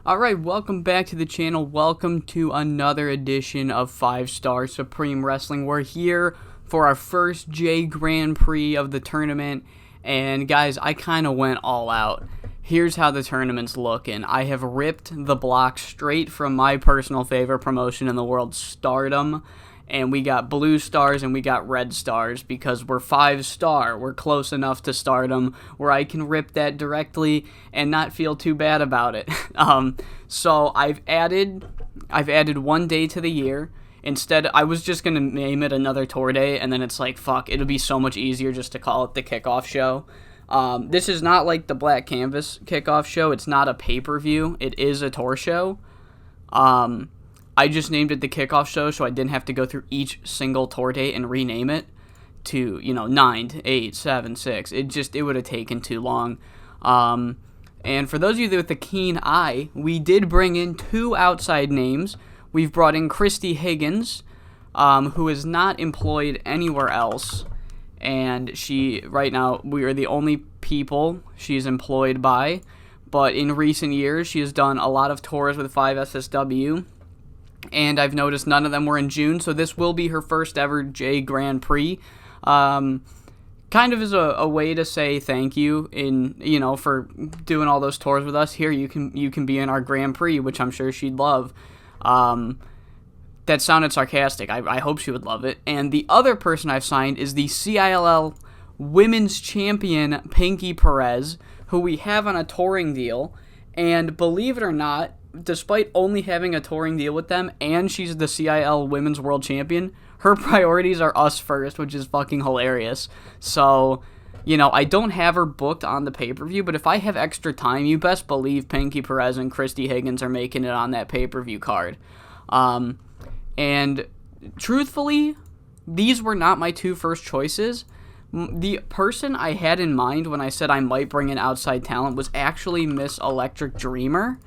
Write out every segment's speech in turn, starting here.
Alright, welcome back to the channel. Welcome to another edition of 5-Star Supreme Wrestling. We're here for our first J Grand Prix of the tournament. And guys, I kind of went all out. Here's how the tournament's looking. I have ripped the block straight from my personal favorite promotion in the world, Stardom. And we got blue stars and we got red stars because we're 5-star. We're close enough to Stardom where I can rip that directly and not feel too bad about it. So I've added one day to the year. Instead, I was just going to name it another tour day, and then it's like, fuck, it'll be so much easier just to call it the kickoff show. This is not like the Black Canvas kickoff show. It's not a pay-per-view. It is a tour show. I just named it the kickoff show so I didn't have to go through each single tour date and rename it to, 9 to 8, 7, 6. It would have taken too long. And for those of you with a keen eye, we did bring in 2 outside names. We've brought in Christy Higgins, who is not employed anywhere else. And right now, we are the only people she's employed by. But in recent years, she has done a lot of tours with 5SSW. And I've noticed none of them were in June, so this will be her first ever J Grand Prix. Kind of as a way to say thank you for doing all those tours with us. Here, you can be in our Grand Prix, which I'm sure she'd love. That sounded sarcastic. I hope she would love it. And the other person I've signed is the CILL Women's Champion, Pinky Perez, who we have on a touring deal. And believe it or not, despite only having a touring deal with them, and she's the CIL Women's World Champion, her priorities are us first, which is fucking hilarious. So, I don't have her booked on the pay-per-view, but if I have extra time, you best believe Pinky Perez and Christy Higgins are making it on that pay-per-view card. And truthfully, these were not my 2 first choices. The person I had in mind when I said I might bring in outside talent was actually Miss Electric Dreamer.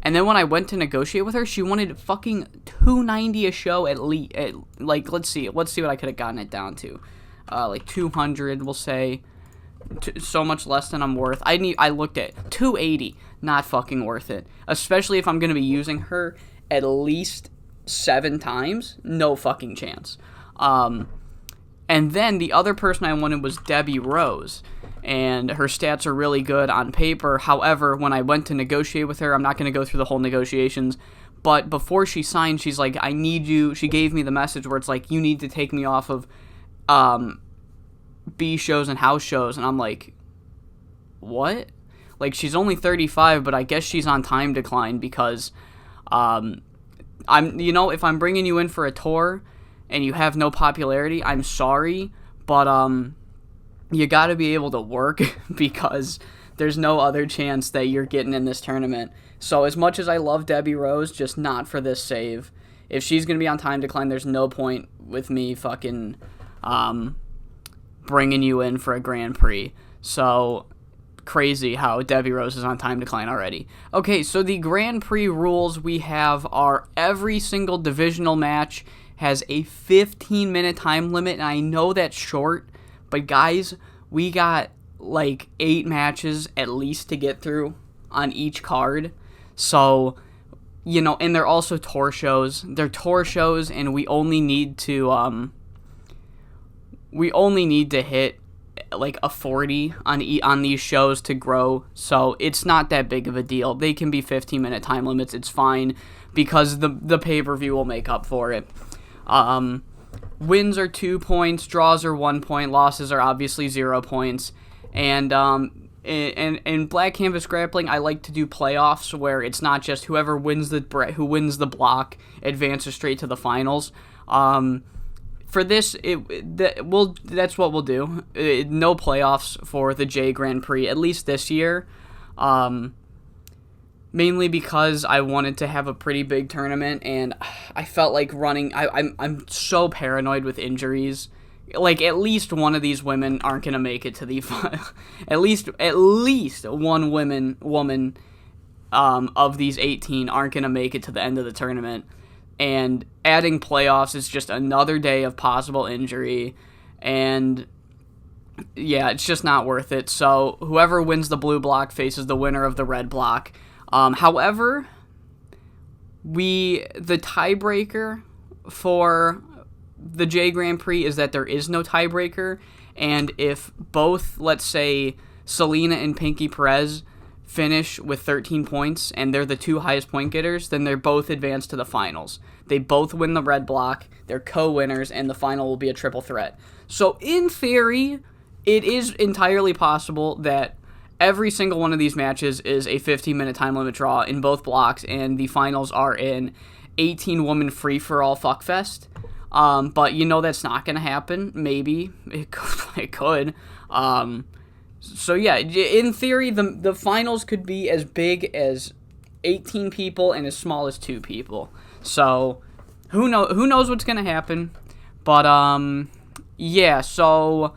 And then when I went to negotiate with her, she wanted fucking $290 a show at least. Let's see what I could have gotten it down to. Like 200, we'll say. So much less than I'm worth. I looked at $280, not fucking worth it. Especially if I'm gonna be using her at least 7 times, no fucking chance. And then the other person I wanted was Debbie Rose. And her stats are really good on paper. However, when I went to negotiate with her, I'm not going to go through the whole negotiations, but before she signed, she's like, I need you. She gave me the message where it's like, you need to take me off of B shows and house shows. And I'm like, what? Like, she's only 35, but I guess she's on time decline because if I'm bringing you in for a tour and you have no popularity, I'm sorry, but you got to be able to work because there's no other chance that you're getting in this tournament. So as much as I love Debbie Rose, just not for this save. If she's going to be on time decline, there's no point with me fucking bringing you in for a Grand Prix. So crazy how Debbie Rose is on time decline already. Okay, so the Grand Prix rules we have are every single divisional match has a 15-minute time limit, and I know that's short, but guys, we got like 8 matches at least to get through on each card. So, and they're also tour shows. They're tour shows, and we only need to hit like a 40 on these shows to grow. So it's not that big of a deal. They can be 15-minute time limits. It's fine because the pay-per-view will make up for it. Wins are 2 points, draws are 1 point, losses are obviously 0 points, and in Black Canvas Grappling, I like to do playoffs where it's not just who wins the block advances straight to the finals. For this, that's what we'll do. No playoffs for the J Grand Prix, at least this year. Mainly because I wanted to have a pretty big tournament, and I felt like running. I'm so paranoid with injuries. Like, at least one of these women aren't gonna make it to the at least one woman of these 18 aren't gonna make it to the end of the tournament. And adding playoffs is just another day of possible injury, and yeah, it's just not worth it. So whoever wins the blue block faces the winner of the red block. However, the tiebreaker for the J Grand Prix is that there is no tiebreaker, and if both, let's say, Selena and Pinky Perez finish with 13 points and they're the two highest point getters, then they're both advanced to the finals. They both win the red block, they're co-winners, and the final will be a triple threat. So in theory, it is entirely possible that every single one of these matches is a 15-minute time limit draw in both blocks, and the finals are an 18-woman free-for-all fuckfest. But you know that's not going to happen. Maybe. It could. So yeah, in theory, the finals could be as big as 18 people and as small as 2 people. So who knows what's going to happen. But yeah, so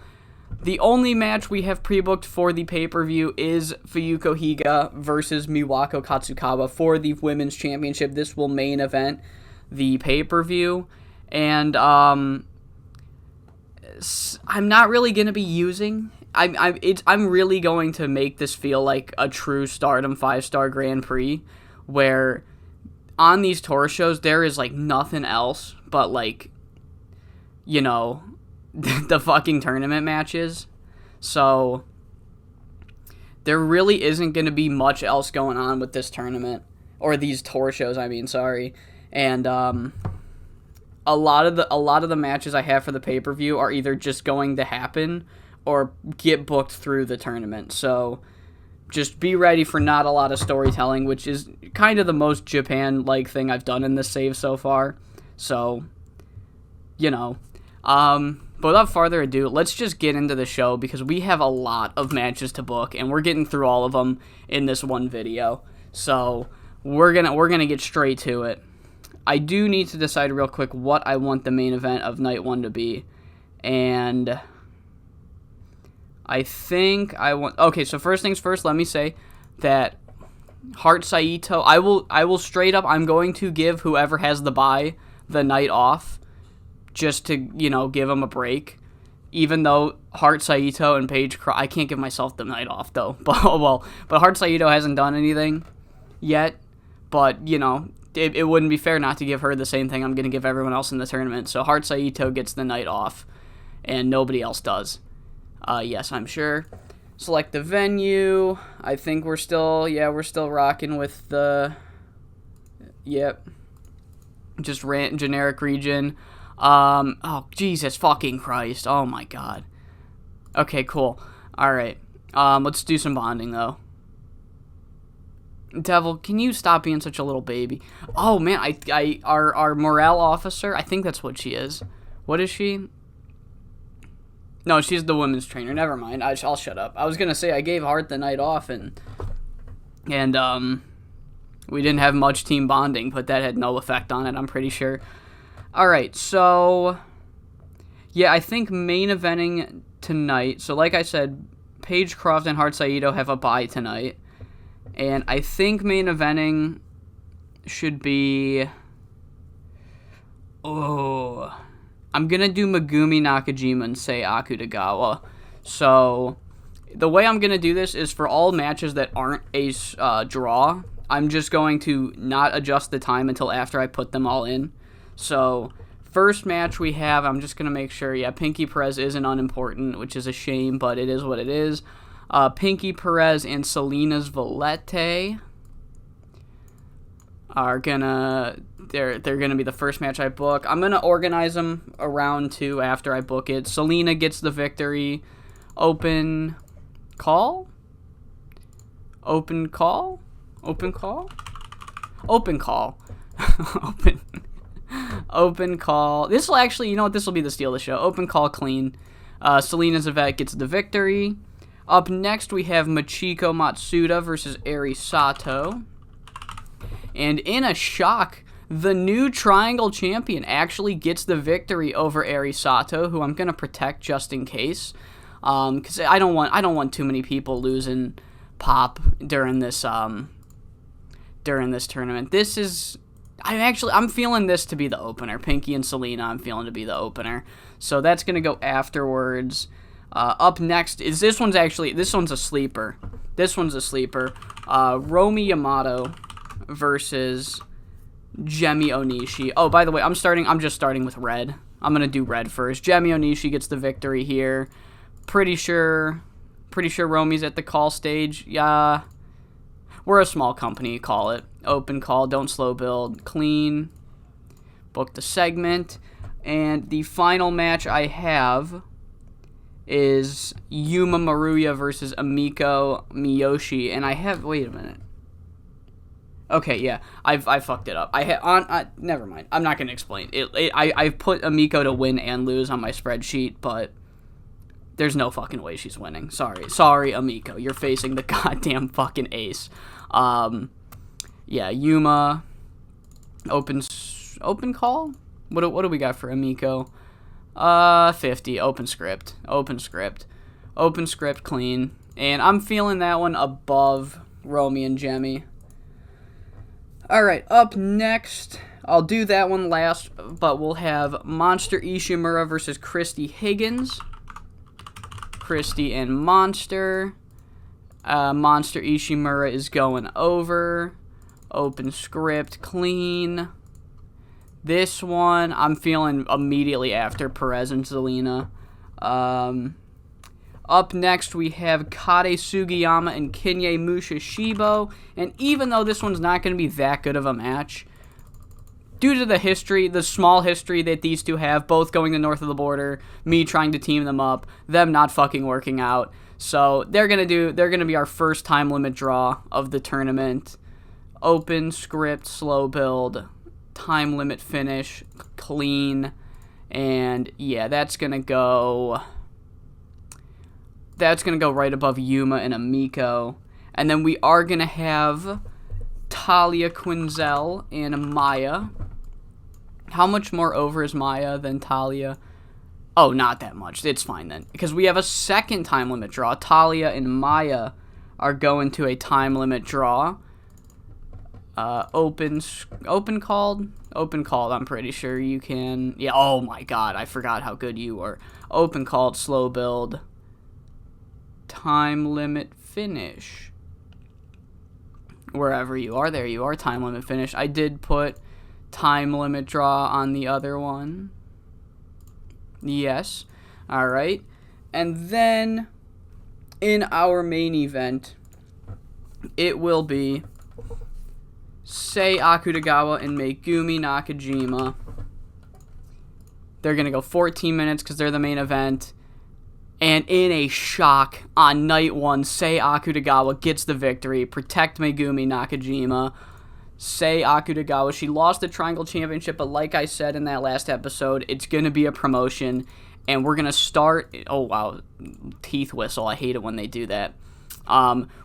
the only match we have pre-booked for the pay-per-view is Fuyuko Higa versus Miwako Katsukawa for the Women's Championship. This will main event the pay-per-view. And I'm not really going to be using... I'm really going to make this feel like a true Stardom 5-star Grand Prix, where on these tour shows there is like nothing else but like, you know, the fucking tournament matches. So there really isn't going to be much else going on with this tournament, or these tour shows, I mean, sorry. And a lot of the matches I have for the pay-per-view are either just going to happen or get booked through the tournament. So just be ready for not a lot of storytelling, which is kind of the most Japan-like thing I've done in this save so far. So, you know. But without further ado, let's just get into the show, because we have a lot of matches to book, and we're getting through all of them in this one video. So we're gonna get straight to it. I do need to decide real quick what I want the main event of Night 1 to be. And I think I want... Okay, so first things first, let me say that Heart Saito... I will straight up... I'm going to give whoever has the bye the night off, just to, you know, give them a break. Even though Heart Saito and Paige... I can't give myself the night off, though. But Heart Saito hasn't done anything yet. But, you know... It wouldn't be fair not to give her the same thing I'm going to give everyone else in the tournament. So Heart Saito gets the night off, and nobody else does. Yes, I'm sure. Select the venue. I think we're still rocking with the... Yep. Just generic region. Oh, Jesus fucking Christ. Oh, my God. Okay, cool. All right. Let's do some bonding, though. Devil, can you stop being such a little baby? Oh, man, our morale officer, I think that's what she is. What is she? No, she's the women's trainer. Never mind. I'll shut up. I was going to say I gave Hart the night off, and we didn't have much team bonding, but that had no effect on it, I'm pretty sure. All right, so yeah, I think main eventing tonight. So like I said, Paige Croft and Heart Saito have a bye tonight. And I think main eventing should be... Oh... I'm going to do Megumi Nakajima and Sei Akutagawa. So, the way I'm going to do this is for all matches that aren't a draw, I'm just going to not adjust the time until after I put them all in. So, first match we have, I'm just going to make sure, yeah, Pinky Perez isn't unimportant, which is a shame, but it is what it is. Pinky Perez and Selena's Valete are gonna they're gonna be the first match I book. I'm gonna organize them around 2 after I book it. Selena gets the victory. Open call. Open call. Open call. Open call. Open call. This will actually, you know what? This will be the steal of the show. Open call clean. Selena Zavet gets the victory. Up next, we have Machiko Matsuda versus Eri Sato. And in a shock, the new Triangle Champion actually gets the victory over Eri Sato, who I'm going to protect just in case. Because I don't want too many people losing pop during this tournament. I'm feeling this to be the opener. Pinky and Selena, I'm feeling to be the opener. So that's going to go afterwards. Up next is this one's a sleeper. Romi Yamato versus Gemi Onishi. Oh, by the way, I'm just starting with red. I'm going to do red first. Gemi Onishi gets the victory here. Pretty sure Romi's at the call stage. Yeah. We're a small company, call it. Open call, don't slow build. Clean. Book the segment. And the final match I have is Yuma Maruya versus Amiko Miyoshi. And I have... Wait a minute. Okay, yeah. I fucked it up. Never mind. I'm not going to explain. I've put Amiko to win and lose on my spreadsheet, but there's no fucking way she's winning. Sorry, Amiko. You're facing the goddamn fucking ace. Yeah, Yuma. Open call? What do we got for Amiko? 50. Open script, clean. And I'm feeling that one above Romy and Gemi. Alright, up next, I'll do that one last, but we'll have Monster Ishimura versus Christy Higgins. Christy and Monster. Monster Ishimura is going over. Open script, clean. This one, I'm feeling immediately after Perez and Zelina. Up next, we have Kade Sugiyama and Kinye Mushishibo. And even though this one's not going to be that good of a match, due to the small history that these two have, both going to north of the border, me trying to team them up, them not fucking working out. So they're going to be our first time limit draw of the tournament. Open script, slow build, time limit finish, clean. And yeah, that's going to go right above Yuma and Amiko. And then we are going to have Talia Quinzel and Maya. How much more over is Maya than Talia? Oh, not that much. It's fine then. Because we have a second time limit draw. Talia and Maya are going to a time limit draw. Open called, I'm pretty sure you can. Yeah, oh my god, I forgot how good you were. Open called, slow build. Time limit finish. Wherever you are, there you are, time limit finish. I did put time limit draw on the other one. Yes. Alright. And then in our main event, it will be Sei Akutagawa and Megumi Nakajima. They're going to go 14 minutes because they're the main event. And in a shock, on night one, Sei Akutagawa gets the victory. Protect Megumi Nakajima. Sei Akutagawa, she lost the Triangle Championship, but like I said in that last episode, it's going to be a promotion. And we're going to start... Oh, wow. Teeth whistle. I hate it when they do that.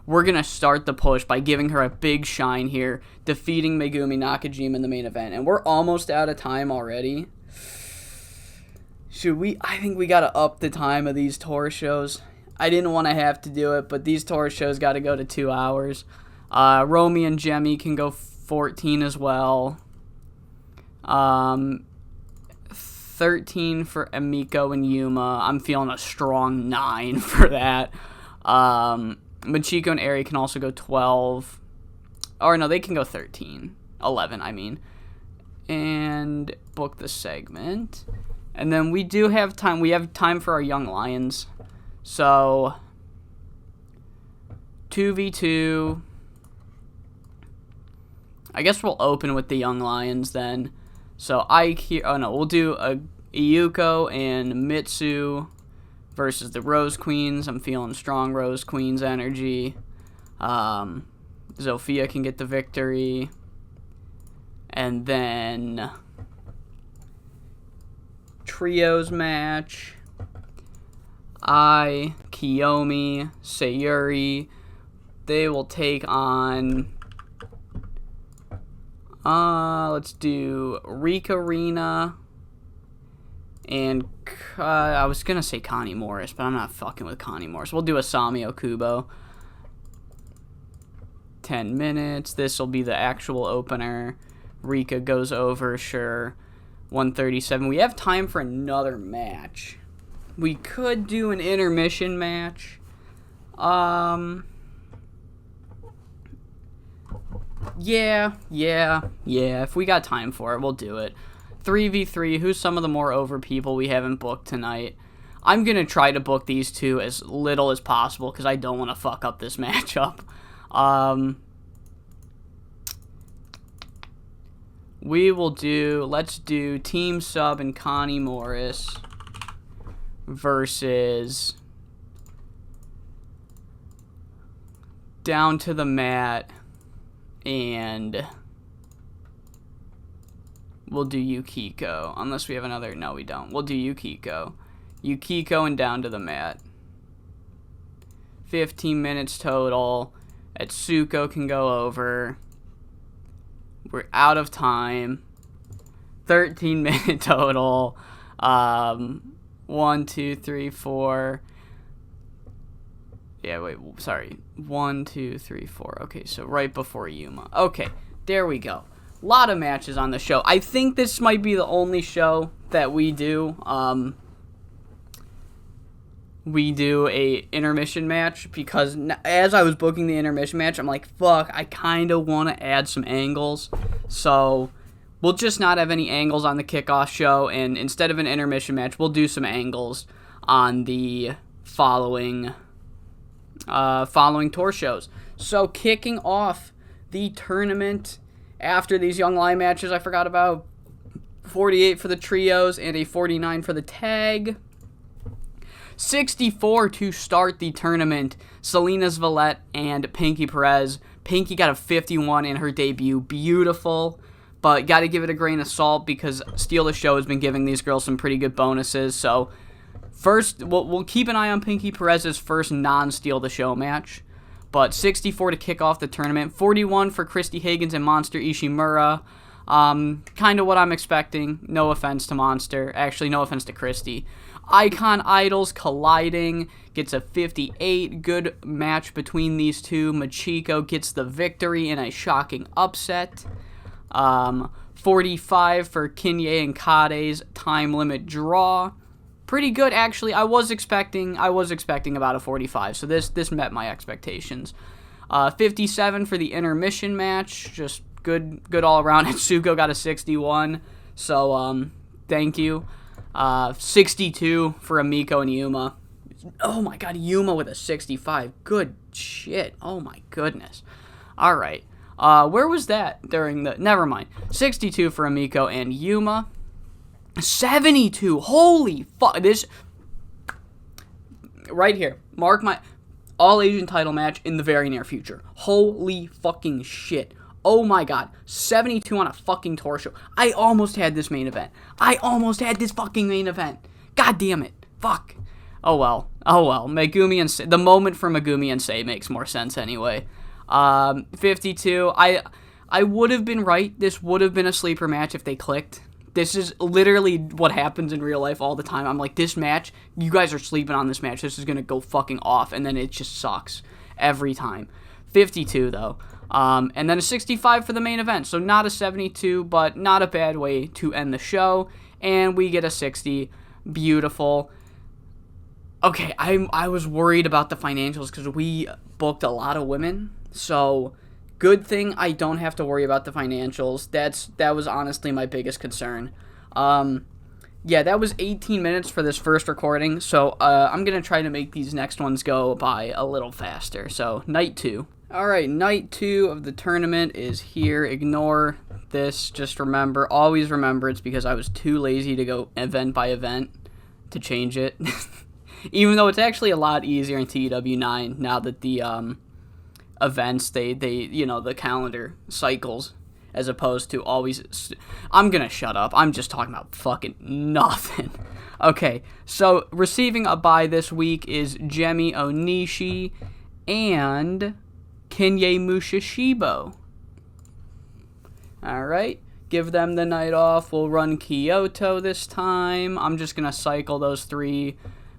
We're going to start the push by giving her a big shine here, defeating Megumi Nakajima in the main event. And we're almost out of time already. Should we? I think we got to up the time of these tour shows. I didn't want to have to do it, but these tour shows got to go to 2 hours. Romy and Gemi can go 14 as well. 13 for Amiko and Yuma. I'm feeling a strong 9 for that. Machiko and Eri can also go 12. Or no, they can go 13. 11, I mean. And book the segment. And then we do have time. We have time for our Young Lions. So 2v2. I guess we'll open with the Young Lions then. So we'll do a Iyuko and Mitsu versus the Rose Queens. I'm feeling strong Rose Queens energy. Zofia can get the victory. And then trios match. Kiyomi, Sayuri. They will take on... let's do Rika Rina and I was gonna say Connie Morris, but I'm not fucking with Connie Morris. We'll do Asami Okubo. 10 minutes. This will be the actual opener. Rika goes over, sure. 137. We have time for another match. We could do an intermission match. Yeah. If we got time for it, we'll do it. 3v3, who's some of the more over people we haven't booked tonight? I'm going to try to book these two as little as possible because I don't want to fuck up this matchup. Let's do Team Sub and Connie Morris versus Down to the Mat, and we'll do Yukiko. Unless we have another. No, we don't. We'll do Yukiko. Yukiko and Down to the Mat. 15 minutes total. Atsuko can go over. We're out of time. 13-minute total. 1, 2, 3, 4. Yeah, wait, sorry. 1, 2, 3, 4. Okay, so right before Yuma. Okay, there we go. A lot of matches on the show. I think this might be the only show that we do. We do a intermission match because as I was booking the intermission match, I'm like, fuck, I kind of want to add some angles. So we'll just not have any angles on the kickoff show, and instead of an intermission match, we'll do some angles on the following tour shows. So kicking off the tournament after these Young Lion matches, I forgot about 48 for the trios and a 49 for the tag. 64 to start the tournament. Selena Zvalette and Pinky Perez. Pinky got a 51 in her debut. Beautiful. But got to give it a grain of salt because Steal the Show has been giving these girls some pretty good bonuses. So first, we'll keep an eye on Pinky Perez's first non-Steal the Show match. But 64 to kick off the tournament. 41 for Christy Higgins and Monster Ishimura. Kind of what I'm expecting. No offense to Monster. Actually, no offense to Christy. Icon Idols colliding. Gets a 58. Good match between these two. Machiko gets the victory in a shocking upset. 45 for Kinye and Kade's time limit draw. Pretty good, actually. I was expecting about a 45, so this met my expectations. 57 for the intermission match. Just good all around. Atsuko got a 61, so thank you. 62 for Amiko and Yuma. Oh my god, Yuma with a 65. Good shit. Oh my goodness. All right. Where was that during the... Never mind. 62 for Amiko and Yuma. 72. Holy fuck. This... Right here. Mark my... All-Asian title match in the very near future. Holy fucking shit. Oh my god. 72 on a fucking tour show. I almost had this main event. I almost had this fucking main event. God damn it. Fuck. Oh well. Megumi and... The moment for Megumi and Sei makes more sense anyway. 52. I would have been right. This would have been a sleeper match if they clicked. This is literally what happens in real life all the time. I'm like, this match, you guys are sleeping on this match. This is going to go fucking off. And then it just sucks every time. 52, though. And then a 65 for the main event. So not a 72, but not a bad way to end the show. And we get a 60. Beautiful. Okay, I was worried about the financials because we booked a lot of women. So, good thing I don't have to worry about the financials. That was honestly my biggest concern. Yeah, that was 18 minutes for this first recording. So, I'm going to try to make these next ones go by a little faster. So, night 2. Alright, night 2 of the tournament is here. Ignore this. Just remember, always remember, it's because I was too lazy to go event by event to change it. Even though it's actually a lot easier in TEW 9 now that the events, they the calendar cycles as opposed to always... I'm gonna shut up. I'm just talking about fucking nothing. Okay, so receiving a bye this week is Jemi Onishi and Kinye Mushishibo. Alright, give them the night off. We'll run Kyoto this time. I'm just gonna cycle those 3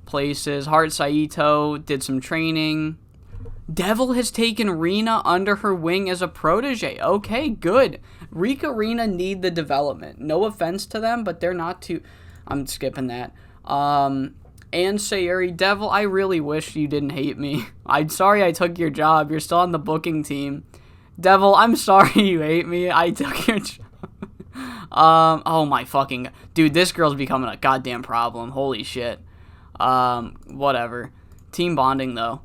places. Heart Saito did some training. Devil has taken Rina under her wing as a protege. Okay, good. Rika Rina need the development. No offense to them, but they're not too... I'm skipping that. And Sayuri, Devil, I really wish you didn't hate me. I'm sorry I took your job. You're still on the booking team. Devil, I'm sorry you hate me. I took your... oh my fucking... Dude, this girl's becoming a goddamn problem. Holy shit. Whatever. Team bonding, though.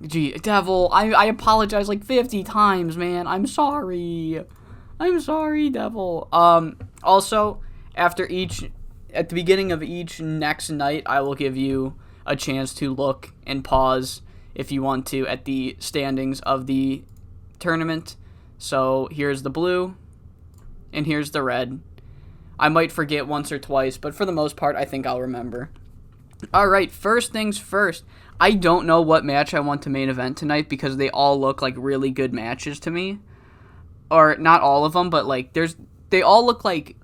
Gee, Devil, I apologize like 50 times, man. I'm sorry. I'm sorry, Devil. Also, at the beginning of each next night, I will give you a chance to look and pause, if you want to, at the standings of the tournament. So, here's the blue, and here's the red. I might forget once or twice, but for the most part, I think I'll remember. Alright, first things first. I don't know what match I want to main event tonight because they all look like really good matches to me. Or, not all of them, but, like, they all look like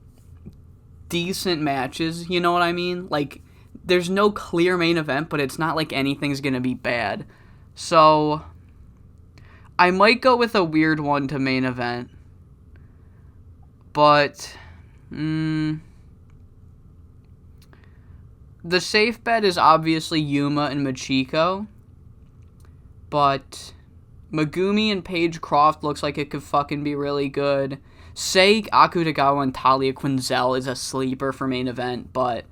decent matches, you know what I mean? Like, there's no clear main event, but it's not like anything's gonna be bad. So, I might go with a weird one to main event. But, the safe bet is obviously Yuma and Machiko, but Megumi and Paige Croft looks like it could fucking be really good. Sei Akutagawa and Talia Quinzel is a sleeper for main event, but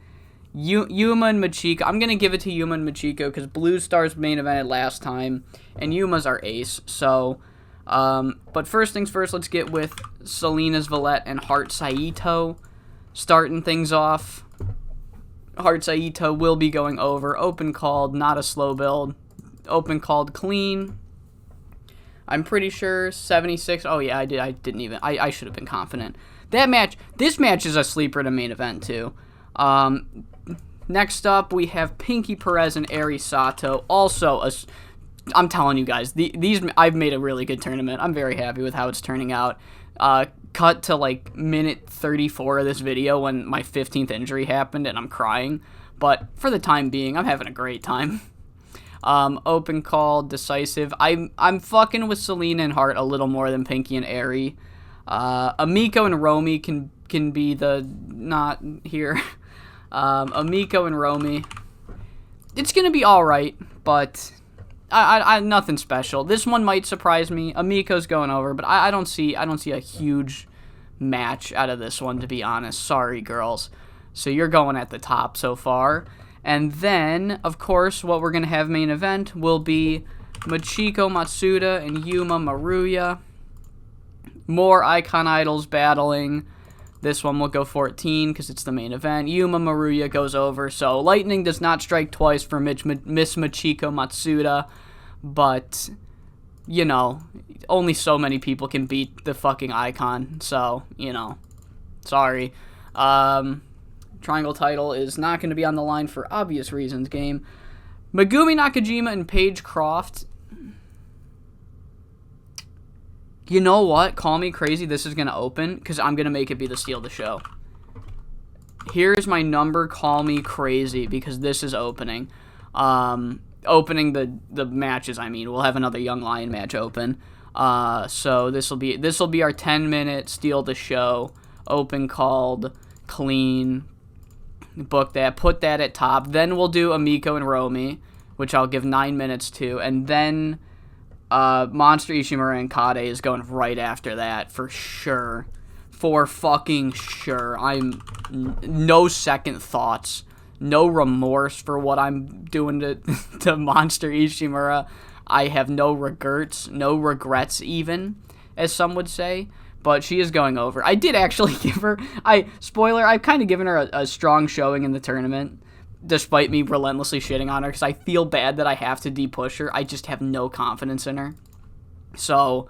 Yuma and Machiko, I'm going to give it to Yuma and Machiko because Blue Stars main evented last time, and Yuma's our ace, so, but first things first, let's get with Selena's Valette and Heart Saito starting things off. Heart Saito will be going over. Open called, not a slow build. Open called clean. I'm pretty sure 76. Oh yeah, I didn't even. I should have been confident. This match is a sleeper to main event too. Next up we have Pinky Perez and Eri Sato. Also I'm telling you guys, these I've made a really good tournament. I'm very happy with how it's turning out. Cut to like minute 34 of this video when my 15th injury happened and I'm crying, but for the time being I'm having a great time. Open call, decisive. I'm fucking with Selena and Hart a little more than Pinky and Eri. Amiko and Romy can be the not here. Amiko and Romy, it's gonna be all right, but I nothing special. This one might surprise me. Amiko's going over, but I don't see a huge match out of this one, to be honest. Sorry, girls. So you're going at the top so far. And then, of course, what we're going to have main event will be Machiko Matsuda and Yuma Maruya. More Icon Idols battling. This one will go 14 because it's the main event. Yuma Maruya goes over. So lightning does not strike twice for Miss Machiko Matsuda. But, you know, only so many people can beat the fucking Icon. So, you know, sorry. Triangle title is not going to be on the line for obvious reasons, game. Megumi Nakajima and Paige Croft. You know what? Call me crazy. This is going to open because I'm going to make it be the steal of the show. Here's my number. Call me crazy because this is opening. Opening the matches, I mean. We'll have another Young Lion match open. So this will be our 10-minute steal the show. Open called, clean. Book that. Put that at top. Then we'll do Amiko and Romy, which I'll give 9 minutes to. And then Monster Ishimura and Kade is going right after that for sure. For fucking sure. I'm no second thoughts. No remorse for what I'm doing to Monster Ishimura. I have no regrets even, as some would say. But she is going over. I did actually give her... I've kind of given her a strong showing in the tournament, despite me relentlessly shitting on her, because I feel bad that I have to de-push her. I just have no confidence in her. So,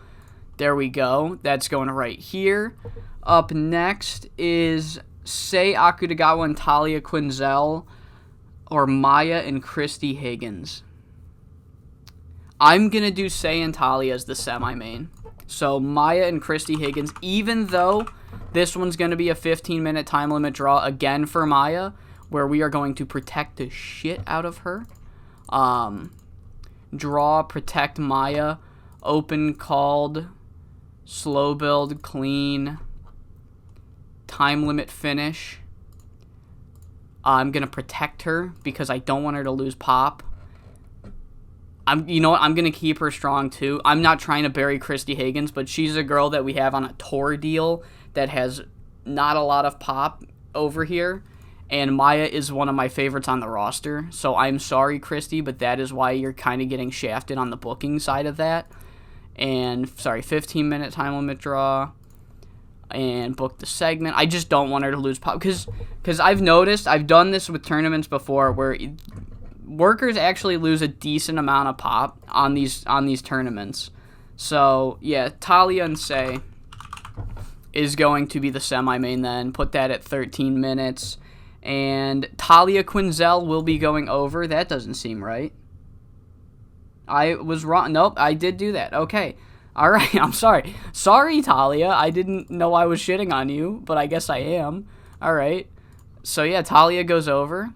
there we go. That's going right here. Up next is Sei Akutagawa and Talia Quinzel, or Maya and Christy Higgins. I'm going to do Sei and Talia as the semi-main. So, Maya and Christy Higgins, even though this one's going to be a 15-minute time limit draw again for Maya, where we are going to protect the shit out of her. Draw, protect Maya, open called, slow build, clean, time limit finish. I'm going to protect her because I don't want her to lose pop. You know what? I'm gonna keep her strong too. I'm not trying to bury Christy Higgins, but she's a girl that we have on a tour deal that has not a lot of pop over here, and Maya is one of my favorites on the roster. So I'm sorry, Christy, but that is why you're kind of getting shafted on the booking side of that. And sorry, 15-minute time limit draw, and book the segment. I just don't want her to lose pop because I've noticed, I've done this with tournaments before where workers actually lose a decent amount of pop on these tournaments. So yeah, Talia and Say is going to be the semi-main then. Put that at 13 minutes. And Talia Quinzel will be going over. That doesn't seem right. I was wrong. Nope, I did do that. Okay. All right, I'm sorry. Sorry, Talia. I didn't know I was shitting on you, but I guess I am. All right. So yeah, Talia goes over.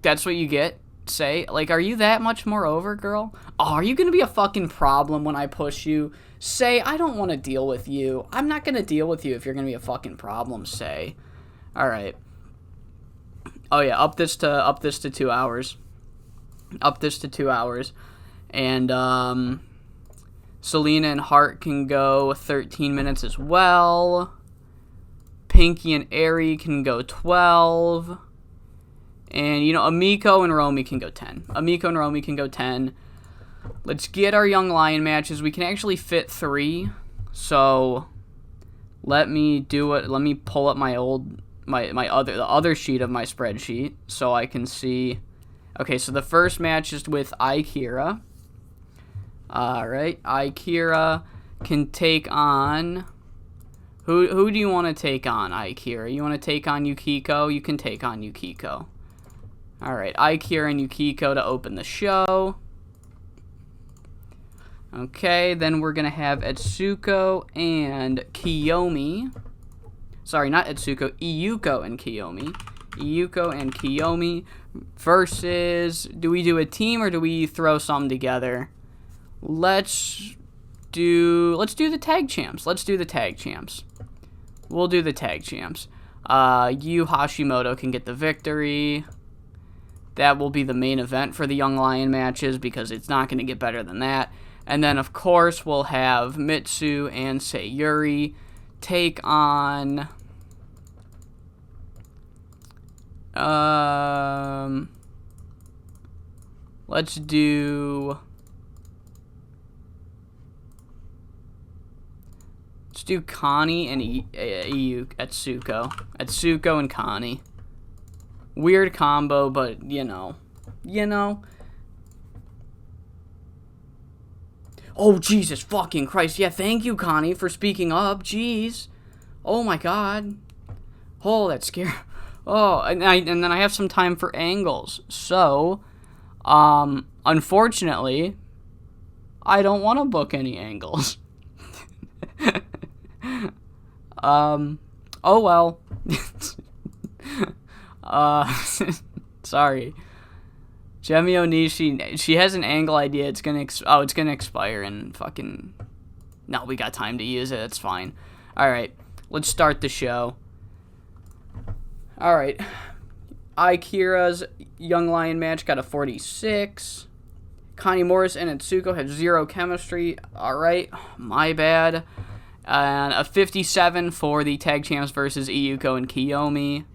That's what you get. Say, like, are you that much more over, girl? Oh, are you going to be a fucking problem when I push you? Say, I don't want to deal with you. I'm not going to deal with you if you're going to be a fucking problem, Say. All right. Oh, yeah, up this to 2 hours. Up this to 2 hours. And, Selena and Hart can go 13 minutes as well. Pinky and Ari can go 12. And, you know, Amiko and Romy can go 10. Amiko and Romy can go 10. Let's get our Young Lion matches. We can actually fit 3. So, let me do it. Let me pull up my other sheet of my spreadsheet so I can see. Okay, so the first match is with Ikira. Alright, Ikira can take on... Who do you want to take on, Ikira? You want to take on Yukiko? You can take on Yukiko. Alright, Ikira and Yukiko to open the show. Okay, then we're going to have Etsuko and Kiyomi. Sorry, not Etsuko, Iyuko and Kiyomi. Iyuko and Kiyomi versus... Do we do a team or do we throw some together? Let's do the tag champs. Let's do the tag champs. We'll do the tag champs. Yu Hashimoto can get the victory. That will be the main event for the Young Lion matches because it's not going to get better than that. And then, of course, we'll have Mitsu and Sayuri take on... let's do Connie and Etsuko. Etsuko and Connie. Weird combo, but, you know. Oh, Jesus fucking Christ. Yeah, thank you, Connie, for speaking up. Jeez. Oh, my God. Oh, that's scary. Oh, and then I have some time for angles. So, unfortunately, I don't want to book any angles. Oh, well. Sorry. Jemi Onishi, she has an angle idea. It's gonna expire in fucking... No, we got time to use it. It's fine. Alright, let's start the show. Alright. Ikira's Young Lion match got a 46. Connie Morris and Etsuko have 0 chemistry. Alright, my bad. And a 57 for the tag champs versus Iyuko and Kiyomi.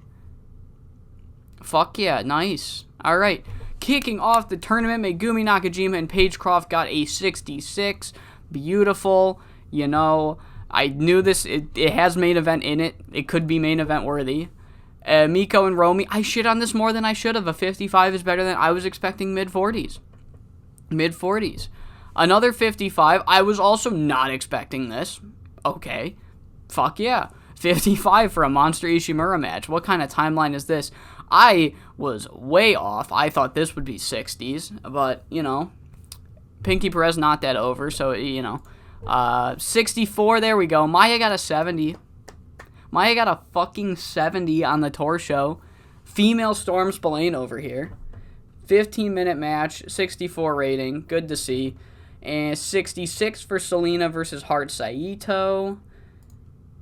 Fuck yeah, nice. Alright, kicking off the tournament, Megumi Nakajima and Paige Croft got a 66. Beautiful. You know, I knew this. It has main event in it. It could be main event worthy. Miko and Romy, I shit on this more than I should have. A 55 is better than I was expecting. Mid-40s. Mid-40s. Another 55. I was also not expecting this. Okay. Fuck yeah. 55 for a Monster Ishimura match. What kind of timeline is this? I was way off. I thought this would be 60s. But, you know, Pinky Perez not that over. So, you know. 64, there we go. Maya got a 70. Maya got a fucking 70 on the tour show. Female Storm Spillane over here. 15-minute match, 64 rating. Good to see. And 66 for Selena versus Hart Saito.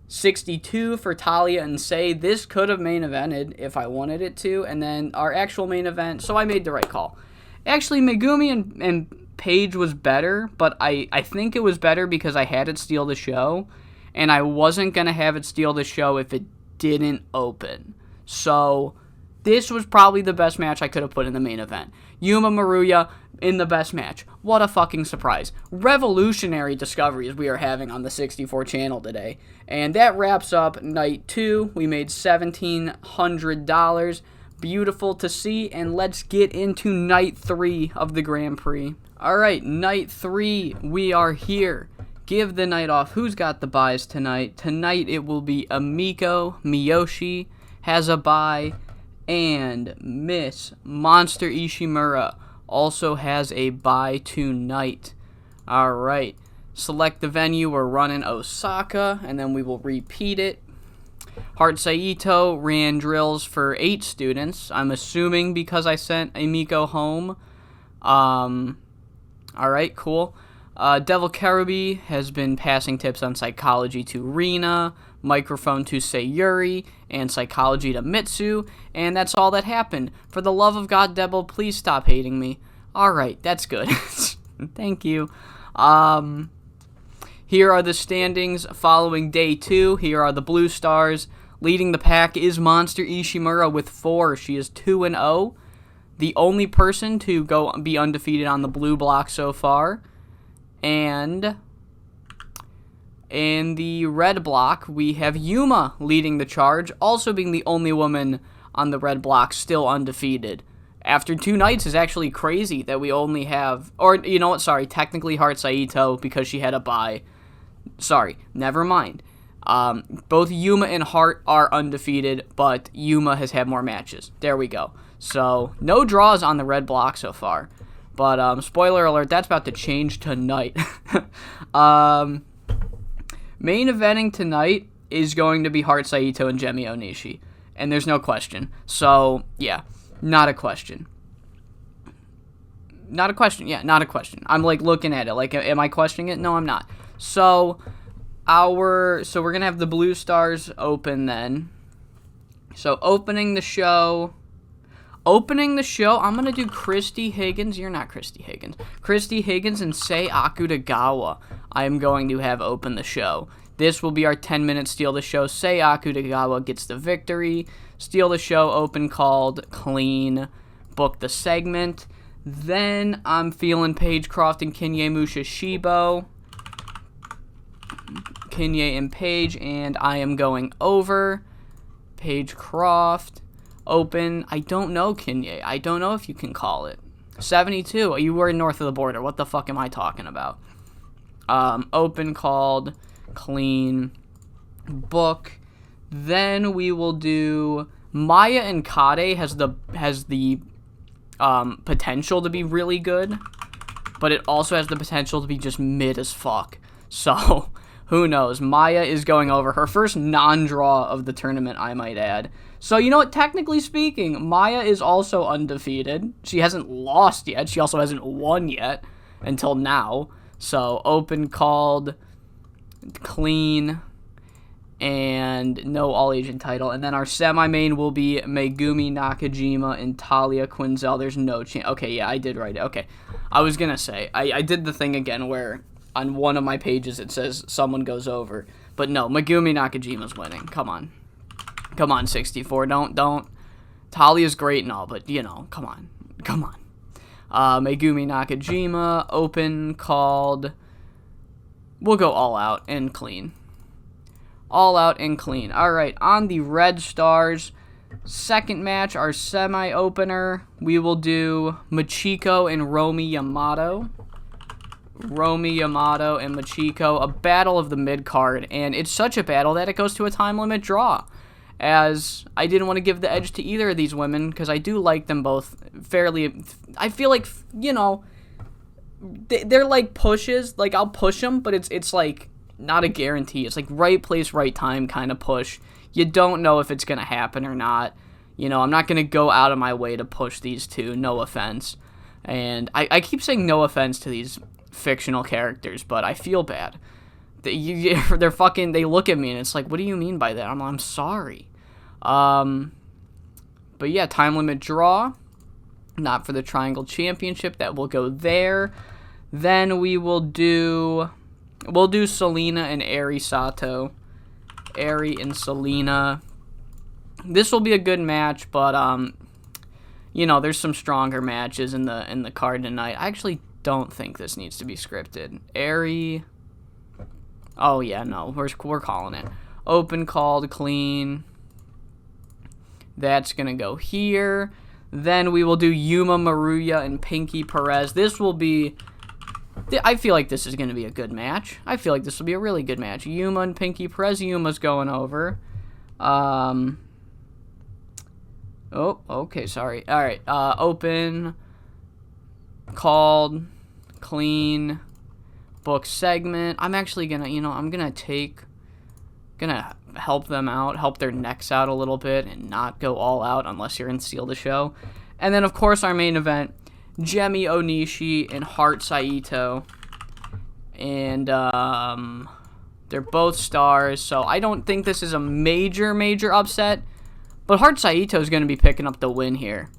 62 for Talia and Say. This could have main evented if I wanted it to. And then our actual main event, so I made the right call. Actually, Megumi and Paige was better, but I think it was better because I had it steal the show, and I wasn't going to have it steal the show if it didn't open. So this was probably the best match I could have put in the main event. Yuma Maruya in the best match. What a fucking surprise. Revolutionary discoveries we are having on the 64 channel today. And that wraps up night 2. We made $1,700. Beautiful to see. And let's get into night 3 of the Grand Prix. Alright, night 3. We are here. Give the night off. Who's got the buys tonight? Tonight it will be Amiko Miyoshi has a buy. And Miss Monster Ishimura also has a bye tonight. Alright. Select the venue. We're running Osaka, and then we will repeat it. Heart Saito ran drills for 8 students. I'm assuming because I sent Amiko home. Alright, cool. Devil Kerubi has been passing tips on psychology to Rina, microphone to Sayuri, and psychology to Mitsu, and that's all that happened. For the love of God, Devil, please stop hating me. Alright, that's good. Thank you. Here are the standings following day 2. Here are the Blue Stars. Leading the pack is Monster Ishimura with 4. She is 2-0. The only person to be undefeated on the blue block so far. And in the red block, we have Yuma leading the charge, also being the only woman on the red block still undefeated. After 2 nights is actually crazy that we only have, or you know what, sorry, technically Heart Saito because she had a bye. Sorry, never mind. Both Yuma and Heart are undefeated, but Yuma has had more matches. There we go. So, no draws on the red block so far. But, spoiler alert, that's about to change tonight. Main eventing tonight is going to be Heart Saito and Jemi Onishi. And there's no question. So, yeah, not a question. Not a question, yeah, not a question. I'm, like, looking at it. Like, am I questioning it? No, I'm not. So, we're going to have the Blue Stars open then. So, opening the show, I'm going to do Christy Higgins. You're not Christy Higgins. Christy Higgins and Sei Akutagawa I am going to have open the show. This will be our 10-minute Steal the Show. Sei Akutagawa gets the victory. Steal the Show, open called, clean, book the segment. Then I'm feeling Paige Croft and Kinye Mushishibo. Kinye and Paige, and I am going over. Paige Croft. Open, I don't know, Kinye. I don't know if you can call it. 72, you were north of the border. What the fuck am I talking about? Open, called, clean, book. Then we will do Maya and Kade has the potential to be really good, but it also has the potential to be just mid as fuck. So, who knows? Maya is going over her first non-draw of the tournament, I might add. So, you know what? Technically speaking, Maya is also undefeated. She hasn't lost yet. She also hasn't won yet until now. So, open, called, clean, and no all-agent title. And then our semi-main will be Megumi Nakajima and Talia Quinzel. There's no chance. Okay, yeah, I did write it. Okay. I was going to say, I did the thing again where on one of my pages it says someone goes over. But no, Megumi Nakajima's winning. Come on. Come on, 64. Don't. Talia's great and all, but, you know, come on. Come on. Megumi Nakajima, open, called. We'll go all out and clean. All out and clean. All right, on the Red Stars, second match, our semi-opener, we will do Machiko and Romi Yamato. Romi Yamato and Machiko, a battle of the mid-card, and it's such a battle that it goes to a time limit draw, as I didn't want to give the edge to either of these women, because I do like them both fairly. I feel like, you know, they're like pushes, like I'll push them, but it's like not a guarantee. It's like right place, right time kind of push. You don't know if it's going to happen or not. You know, I'm not going to go out of my way to push these two, no offense. And I keep saying no offense to these fictional characters, but I feel bad. They're fucking, they look at me and it's like, what do you mean by that? I'm sorry. But yeah, time limit draw. not for the Triangle Championship. That will go there. Then we'll do Selena and Eri Sato. Eri and Selena. This will be a good match, but there's some stronger matches in the card tonight. I actually don't think this needs to be scripted. Eri. Oh yeah, no, we're calling it. Open, called, clean. That's gonna go here. Then we will do Yuma Maruya and Pinky Perez. This will be. I feel like this is going to be a good match. I feel like this will be a really good match. Yuma and Pinky Perez. Yuma's going over. Oh, okay, sorry. All right. Open, called, clean, book segment. I'm actually going to, I'm going to help them out, help their necks out a little bit and not go all out unless you're in Steal the Show. And then, of course, our main event, Gemi Onishi and Heart Saito. And they're both stars, so I don't think this is a major upset. But Heart Saito is going to be picking up the win here.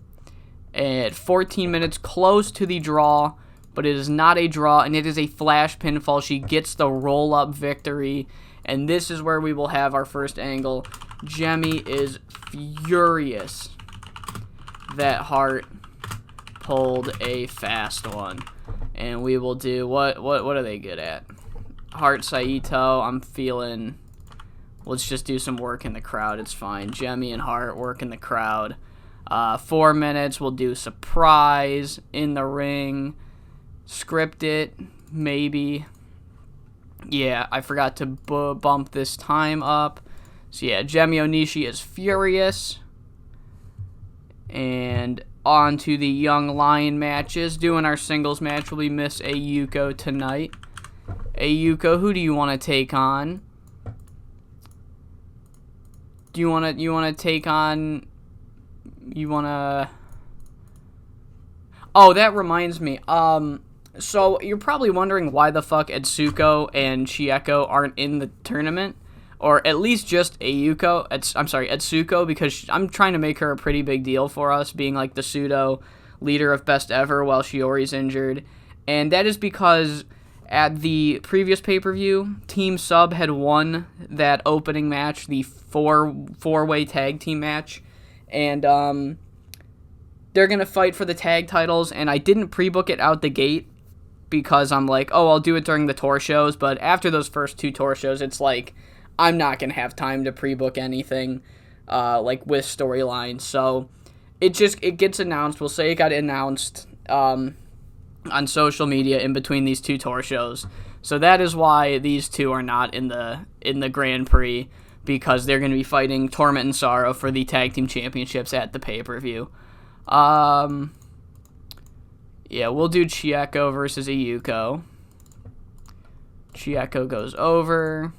At 14 minutes, close to the draw, but it is not a draw, and it is a flash pinfall. She gets the roll-up victory, and this is where we will have our first angle. Gemi is furious that Heart pulled a fast one. And we will do, what are they good at? Heart Saito, I'm feeling, let's just do some work in the crowd, it's fine. Gemi and Heart work in the crowd. 4 minutes, we'll do surprise in the ring. Script it, maybe. Yeah, I forgot to bump this time up. So yeah, Gemi Onishi is furious. And on to the Young Lion matches. Doing our singles match will be Miss Ayuko tonight. Ayuko, who do you want to take on? Do you want to take on? Oh, that reminds me. So you're probably wondering why the fuck Etsuko and Chieko aren't in the tournament, or at least just Ayuko. Etsuko, because I'm trying to make her a pretty big deal for us, being like the pseudo leader of Best Ever while Shiori's injured, and that is because at the previous pay-per-view, Team Sub had won that opening match, the four-way tag team match, and they're gonna fight for the tag titles. And I didn't pre-book it out the gate, because I'm like, oh, I'll do it during the tour shows, but after those first 2 tour shows, it's like, I'm not going to have time to pre-book anything, like, with storylines, so it gets announced. We'll say it got announced on social media in between these 2 tour shows, so that is why these 2 are not in the Grand Prix, because they're going to be fighting Torment and Sorrow for the Tag Team Championships at the pay-per-view. Yeah, we'll do Chieko versus Ayuko. Chieko goes over.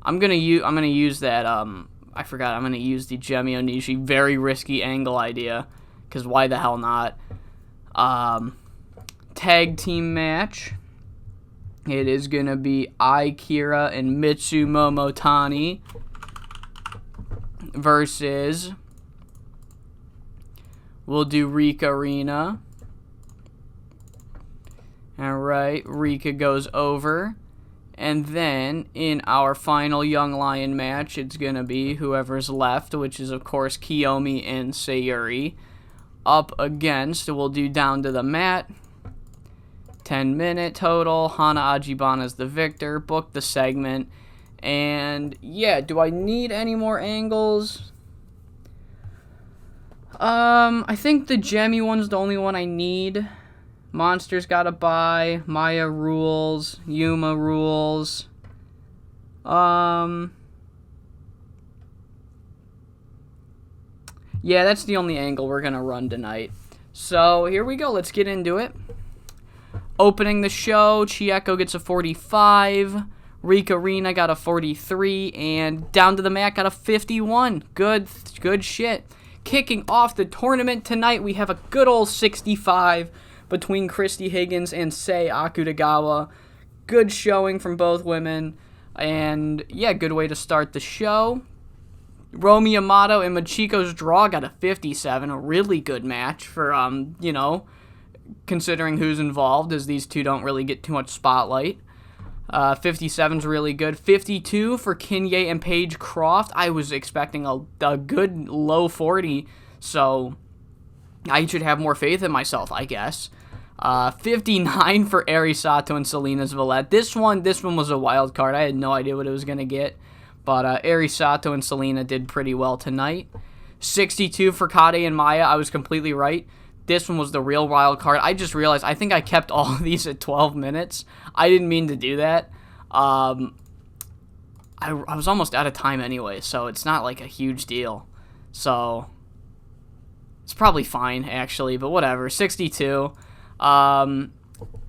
I'm gonna use that. I forgot. I'm gonna use the Gemi Onishi very risky angle idea, because why the hell not? Tag team match. It is gonna be Akira and Mitsu Momotani versus. We'll do Rika Rina. Alright, Rika goes over. And then, in our final Young Lion match, it's going to be whoever's left, which is, of course, Kiyomi and Sayuri. Up against, we'll do Down to the Mat. 10-minute total. Hana Ajibana's the victor. Book the segment. And, yeah, do I need any more angles? I think the Gemi one's the only one I need. Monster's gotta buy. Maya rules. Yuma rules. Yeah, that's the only angle we're gonna run tonight. So, here we go. Let's get into it. Opening the show, Chieko gets a 45. Rika Rina got a 43. And Down to the Mat got a 51. Good shit. Kicking off the tournament tonight, we have a good old 65 between Christy Higgins and Sei Akutagawa. Good showing from both women. And, yeah, good way to start the show. Romy Yamato and Machiko's draw got a 57. A really good match for, you know, considering who's involved, as these two don't really get too much spotlight. 57's really good. 52 for Kinye and Paige Croft. I was expecting a good low 40, so I should have more faith in myself, I guess. 59 for Eri Sato and Selena Zvallet. This one was a wild card. I had no idea what it was going to get, but Eri Sato and Selena did pretty well tonight. 62 for Kade and Maya. I was completely right. This one was the real wild card. I just realized I think I kept all of these at 12 minutes. I didn't mean to do that. I was almost out of time anyway, so it's not like a huge deal. So it's probably fine, actually, but whatever. 62.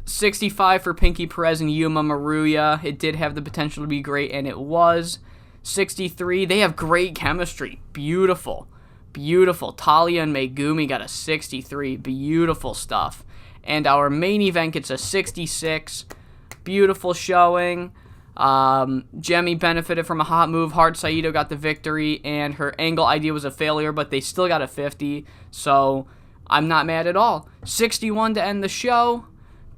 65 for Pinky Perez and Yuma Maruya. It did have the potential to be great, and it was. 63. They have great chemistry. Beautiful. Beautiful. Talia and Megumi got a 63. Beautiful stuff. And our main event gets a 66. Beautiful showing. Jemmy benefited from a hot move. Hard Saito got the victory, and her angle idea was a failure, but they still got a 50, so I'm not mad at all. 61 to end the show.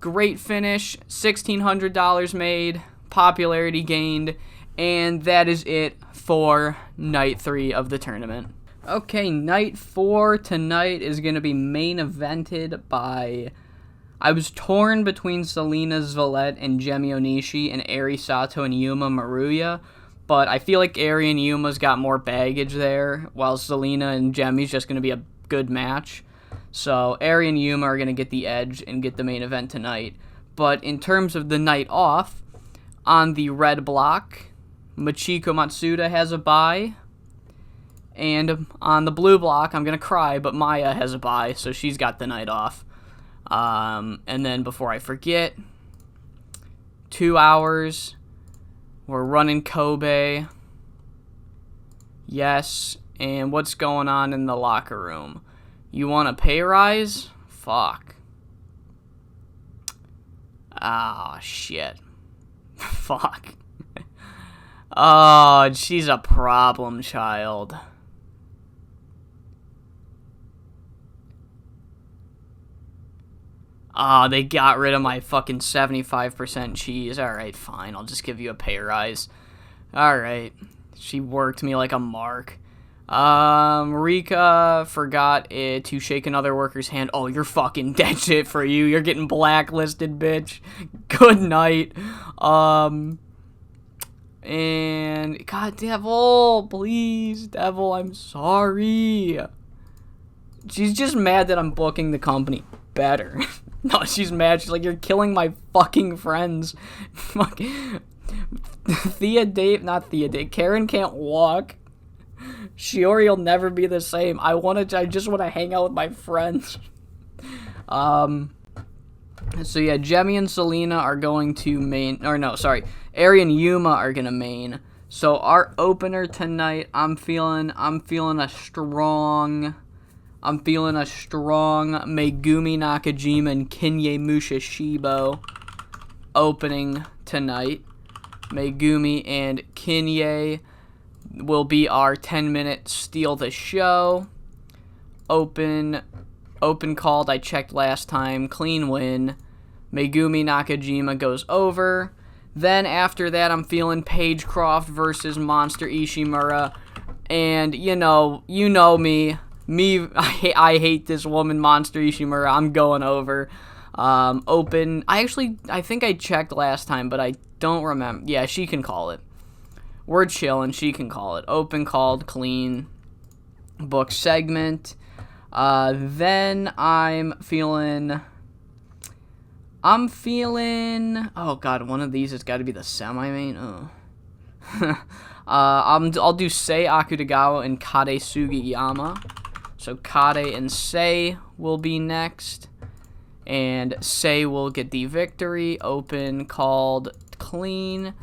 Great finish. $1,600 made. Popularity gained. And that is it for night 3 of the tournament. Okay, night 4 tonight is going to be main evented by... I was torn between Selena Zvallet and Jemi Onishi and Eri Sato and Yuma Maruya, but I feel like Eri and Yuma's got more baggage there, while Selena and Jemi's just going to be a good match. So Eri and Yuma are going to get the edge and get the main event tonight. But in terms of the night off, on the red block, Machiko Matsuda has a bye. And on the blue block, I'm going to cry, but Maya has a bye, so she's got the night off. And then before I forget, 2 hours, we're running Kobe. Yes, and what's going on in the locker room? You want a pay rise? Fuck. Ah, shit. Fuck. Oh, she's a problem child. Ah, they got rid of my fucking 75% cheese. Alright, fine. I'll just give you a pay rise. Alright. She worked me like a mark. Rika forgot to shake another worker's hand. Oh, you're fucking dead shit for you. You're getting blacklisted, bitch. Good night. And, God, Devil, please, Devil, I'm sorry. She's just mad that I'm booking the company better. No, she's mad. She's like, you're killing my fucking friends. Fuck. Not Thea Dave. Karen can't walk. Shiori'll never be the same. I just want to hang out with my friends. So yeah, Jemmy and Selena are going to main, or no, sorry, Eri and Yuma are gonna main. So our opener tonight, I'm feeling a strong Megumi Nakajima and Kinye Mushishibo opening tonight. Megumi and Kinye will be our 10-minute steal the show. Open called, I checked last time, clean win. Megumi Nakajima goes over. Then after that, I'm feeling Paige Croft versus Monster Ishimura. And you know me. I hate this woman, Monster Ishimura. I'm going over. I think I checked last time, but I don't remember. Yeah, she can call it. We're chilling. She can call it. Open called, clean. Book segment. Then I'm feeling, oh god, one of these has got to be the semi-main. Oh. I'll do Sei Akutagawa and Kade Sugiyama. So Kade and Sei will be next, and Sei will get the victory. Open, called, clean.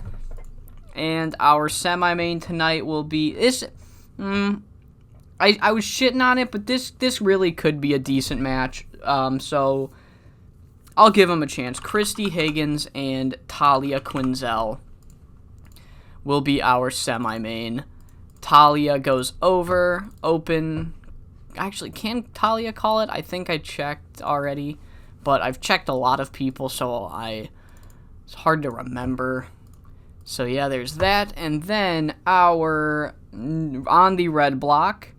And our semi-main tonight will be this. I was shitting on it, but this really could be a decent match. So I'll give them a chance. Christy Higgins and Talia Quinzel will be our semi-main Talia goes over. Open. Actually, can Talia call it? I think I checked already, but I've checked a lot of people, so it's hard to remember. So yeah, there's that. And then on the red block,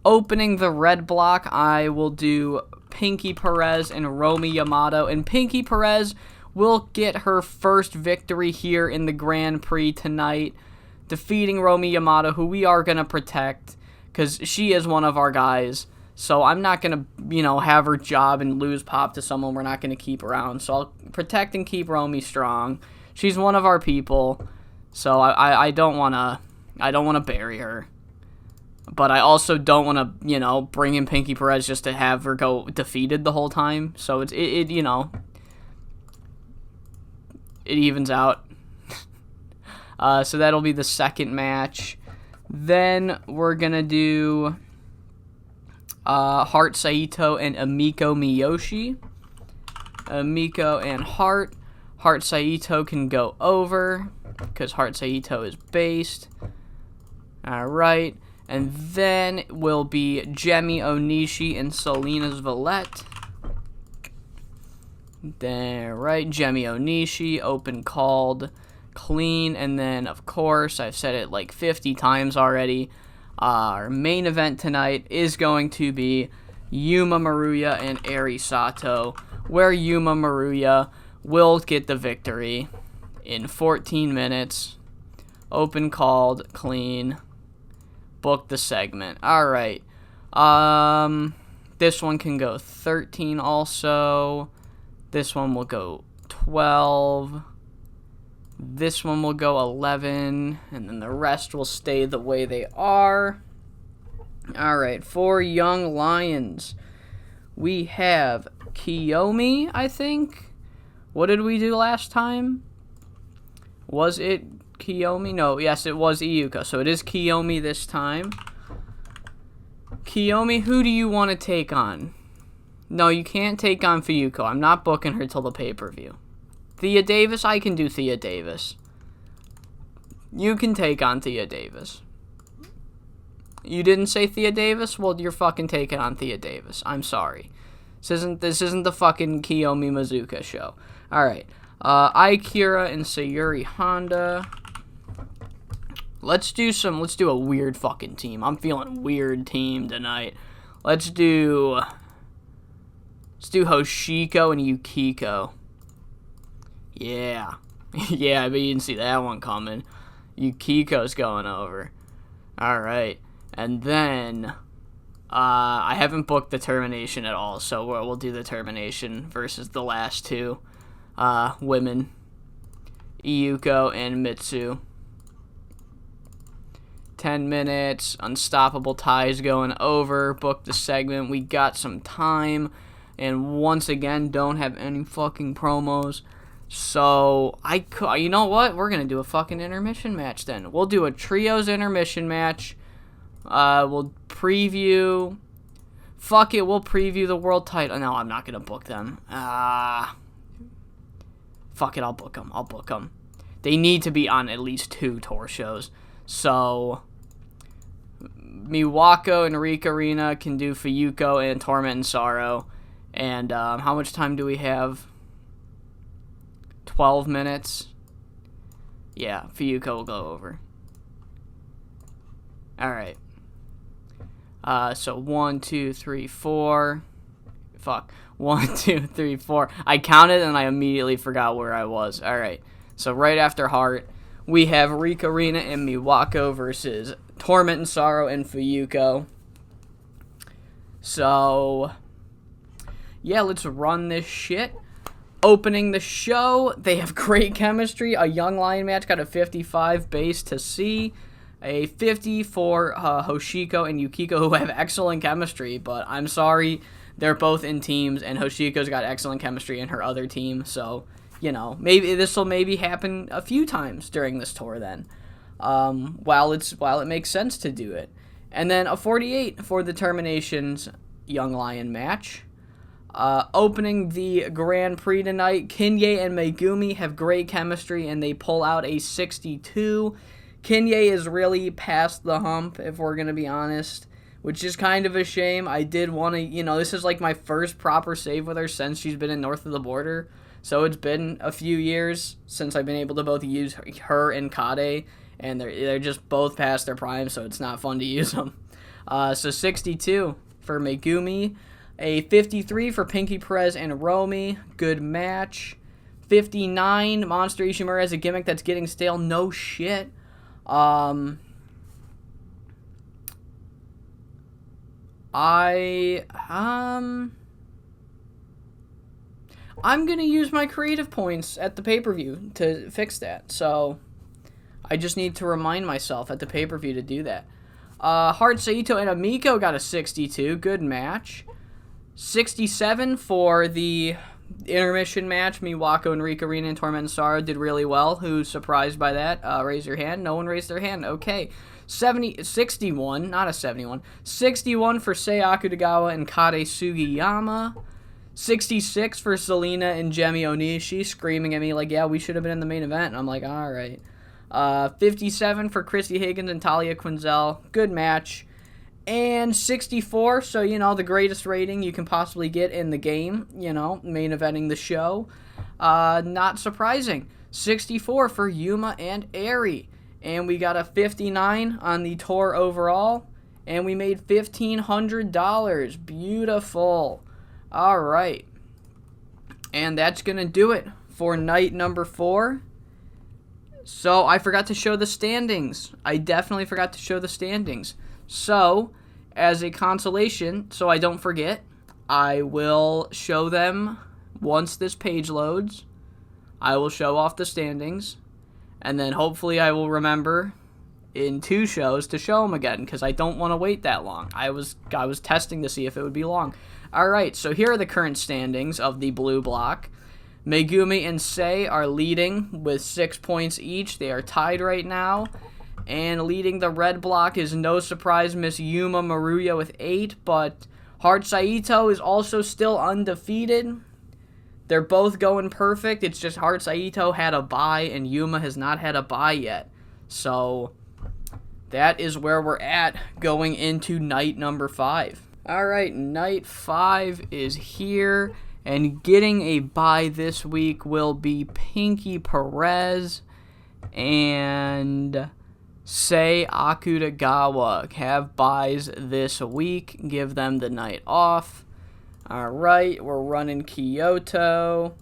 opening the red block, I will do Pinky Perez and Romy Yamato. And Pinky Perez will get her first victory here in the Grand Prix tonight, defeating Romy Yamato, who we are going to protect because she is one of our guys. So I'm not going to, have her job and lose pop to someone we're not going to keep around. So I'll protect and keep Romy strong. She's one of our people, so I don't want to bury her. But I also don't want to, bring in Pinky Perez just to have her go defeated the whole time. So it evens out. So that'll be the second match. Then we're going to do Heart Saito and Amiko Miyoshi. Amiko and Heart. Heart Saito can go over because Heart Saito is based. Alright. And then will be Jemi Onishi and Selena's Valette. There, right. Jemi Onishi, open called, clean. And then, of course, I've said it like 50 times already. Our main event tonight is going to be Yuma Maruya and Eri Sato, where Yuma Maruya will get the victory in 14 minutes. Open called, clean. Book the segment. Alright. This one can go 13 also. This one will go 12. This one will go 11. And then the rest will stay the way they are. Alright, for Young Lions, we have Kiyomi, I think. What did we do last time? Was it Kiyomi? No, yes, it was Iyuka. So it is Kiyomi this time. Kiyomi, who do you want to take on? No, you can't take on Fuyuko. I'm not booking her till the pay-per-view. Thea Davis, I can do Thea Davis. You can take on Thea Davis. You didn't say Thea Davis? Well, you're fucking taking on Thea Davis. I'm sorry. This isn't the fucking Kiyomi Mazuka show. Alright. Aikira and Sayuri Honda. Let's do a weird fucking team. I'm feeling weird team tonight. Let's do Hoshiko and Yukiko. Yeah. Yeah, I bet you didn't see that one coming. Yukiko's going over. Alright. And then I haven't booked the termination at all, so we'll do the termination versus the last two women. Iyuko and Mitsu. 10 minutes. Unstoppable Ties going over. Book the segment. We got some time. And once again, don't have any fucking promos. So, you know what? We're going to do a fucking intermission match then. We'll do a trios intermission match. We'll preview. Fuck it, we'll preview the world title. No, I'm not going to book them. Fuck it, I'll book them. They need to be on at least 2 tour shows. So, Miwako and Rika Rina can do Fuyuko and Torment and Sorrow. And how much time do we have? 12 minutes. Yeah, Fuyuko will go over. Alright. So 1, 2, 3, 4. Fuck. 1, 2, 3, 4. I counted and I immediately forgot where I was. Alright. So right after Heart, we have Rika Rina and Miwako versus Torment and Sorrow and Fuyuko. So, yeah, let's run this shit. Opening the show, they have great chemistry. A Young Lion match got a 55 base to C. A 50 for Hoshiko and Yukiko, who have excellent chemistry, but I'm sorry, they're both in teams, and Hoshiko's got excellent chemistry in her other team, so, maybe this will happen a few times during this tour then, while it makes sense to do it. And then a 48 for the Terminations Young Lion match. Opening the Grand Prix tonight, Kinye and Megumi have great chemistry, and they pull out a 62. Kinye is really past the hump, if we're going to be honest, which is kind of a shame. I did want to, this is like my first proper save with her since she's been in North of the Border. So it's been a few years since I've been able to both use her and Kade, and they're just both past their prime, so it's not fun to use them. So 62 for Megumi, a 53 for Pinky Perez and Romy. Good match. 59, Monster Ishimura has a gimmick that's getting stale. No shit. I'm going to use my creative points at the pay-per-view to fix that. So I just need to remind myself at the pay-per-view to do that. Hart Saito and Amiko got a 62. Good match. 67 for the intermission match. Miwako and Rika Rina and Torment and Sorrow did really well. Who's surprised by that? Raise your hand. No one raised their hand. Okay. 61, not a 71. 61 for Sei Akutagawa and Kade Sugiyama. 66 for Selena and Jemi Onishi, screaming at me like, yeah, we should have been in the main event. And I'm like, all right. 57 for Christy Higgins and Talia Quinzel. Good match. And 64, so, the greatest rating you can possibly get in the game, main eventing the show. Not surprising. 64 for Yuma and Eri. And we got a 59 on the tour overall. And we made $1,500. Beautiful. All right. And that's going to do it for night number 4. So I forgot to show the standings. I definitely forgot to show the standings. So, as a consolation, so I don't forget, I will show them once this page loads. I will show off the standings. And then hopefully I will remember in 2 shows to show them again, because I don't want to wait that long. I was testing to see if it would be long. All right, so here are the current standings of the blue block. Megumi and Sei are leading with 6 points each. They are tied right now. And leading the red block is, no surprise, Miss Yuma Maruya with 8. But Hart Saito is also still undefeated. They're both going perfect. It's just Hart Saito had a bye and Yuma has not had a bye yet. So that is where we're at going into night number 5. All right, night 5 is here. And getting a bye this week will be Pinky Perez and Sei Akutagawa. Have byes this week. Give them the night off. All right, we're running Kyoto.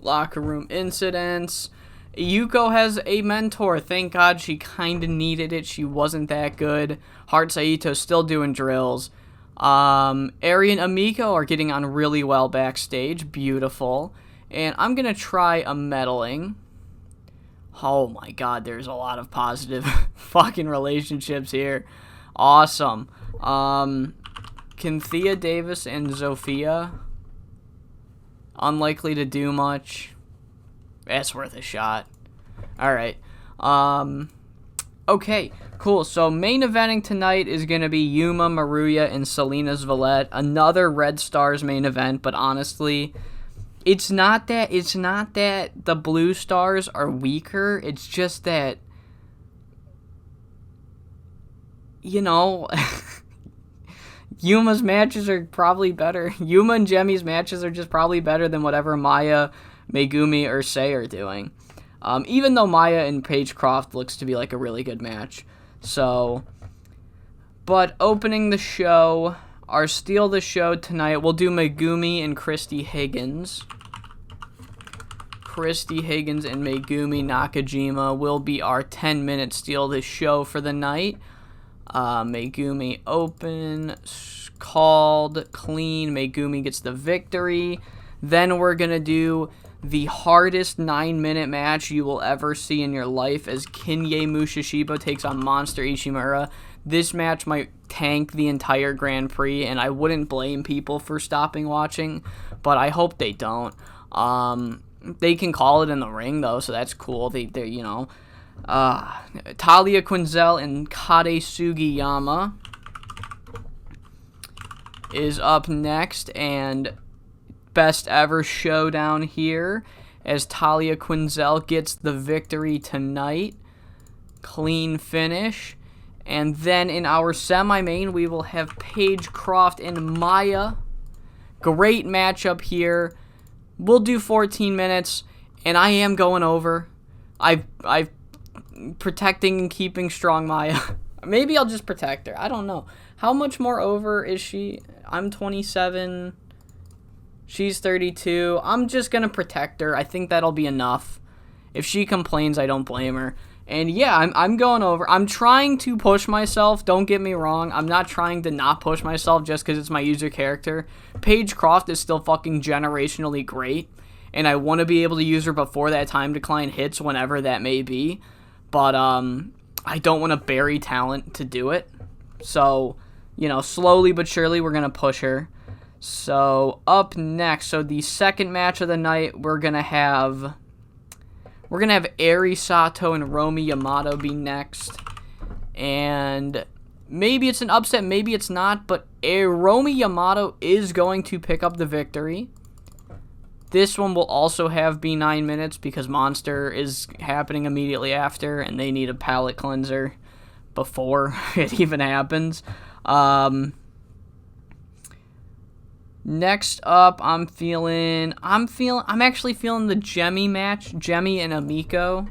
Locker room incidents. Yuko has a mentor. Thank God, she kind of needed it. She wasn't that good. Hart Saito still doing drills. Eri and Amiko are getting on really well backstage. Beautiful. And I'm going to try a meddling. Oh my God, there's a lot of positive fucking relationships here. Awesome. Can Thea Davis and Zofia? Unlikely to do much. That's worth a shot. Alright. Okay, cool. So main eventing tonight is going to be Yuma, Maruya, and Selena's Valette. Another Red Stars main event, but honestly, it's not that the Blue Stars are weaker. It's just that, Yuma's matches are probably better. Yuma and Jemi's matches are just probably better than whatever Maya, Megumi, or Sei are doing. Even though Maya and Paige Croft looks to be like a really good match. So, but opening the show, our steal the show tonight, we'll do Megumi and Christy Higgins. Christy Higgins and Megumi Nakajima will be our 10-minute steal the show for the night. Megumi open, called, clean. Megumi gets the victory. Then we're going to do the hardest 9-minute match you will ever see in your life as Kinye Mushishiba takes on Monster Ishimura. This match might tank the entire Grand Prix, and I wouldn't blame people for stopping watching, but I hope they don't. They can call it in the ring, though, so that's cool. Talia Quinzel and Kade Sugiyama is up next, and best ever showdown here as Talia Quinzel gets the victory tonight. clean finish. And then in our semi-main, we will have Paige Croft and Maya. Great matchup here. We'll do 14 minutes, and I am going over. I've protecting and keeping strong Maya. Maybe I'll just protect her. I don't know. How much more over is she? I'm 27. She's 32. I'm just going to protect her. I think that'll be enough. If she complains, I don't blame her. And yeah, I'm going over. I'm trying to push myself. Don't get me wrong. I'm not trying to not push myself just because it's my user character. Paige Croft is still fucking generationally great. And I want to be able to use her before that time decline hits, whenever that may be. But I don't want to bury talent to do it. So, you know, slowly but surely we're going to push her. So, up next, so the second match of the night, we're going to have Eri Sato and Romi Yamato be next. And maybe it's an upset, maybe it's not, but Romi Yamato is going to pick up the victory. This one will also be 9 minutes because Monster is happening immediately after, and they need a palate cleanser before it even happens. Next up, I'm actually feeling the Jemmy match, Jemmy and Amiko.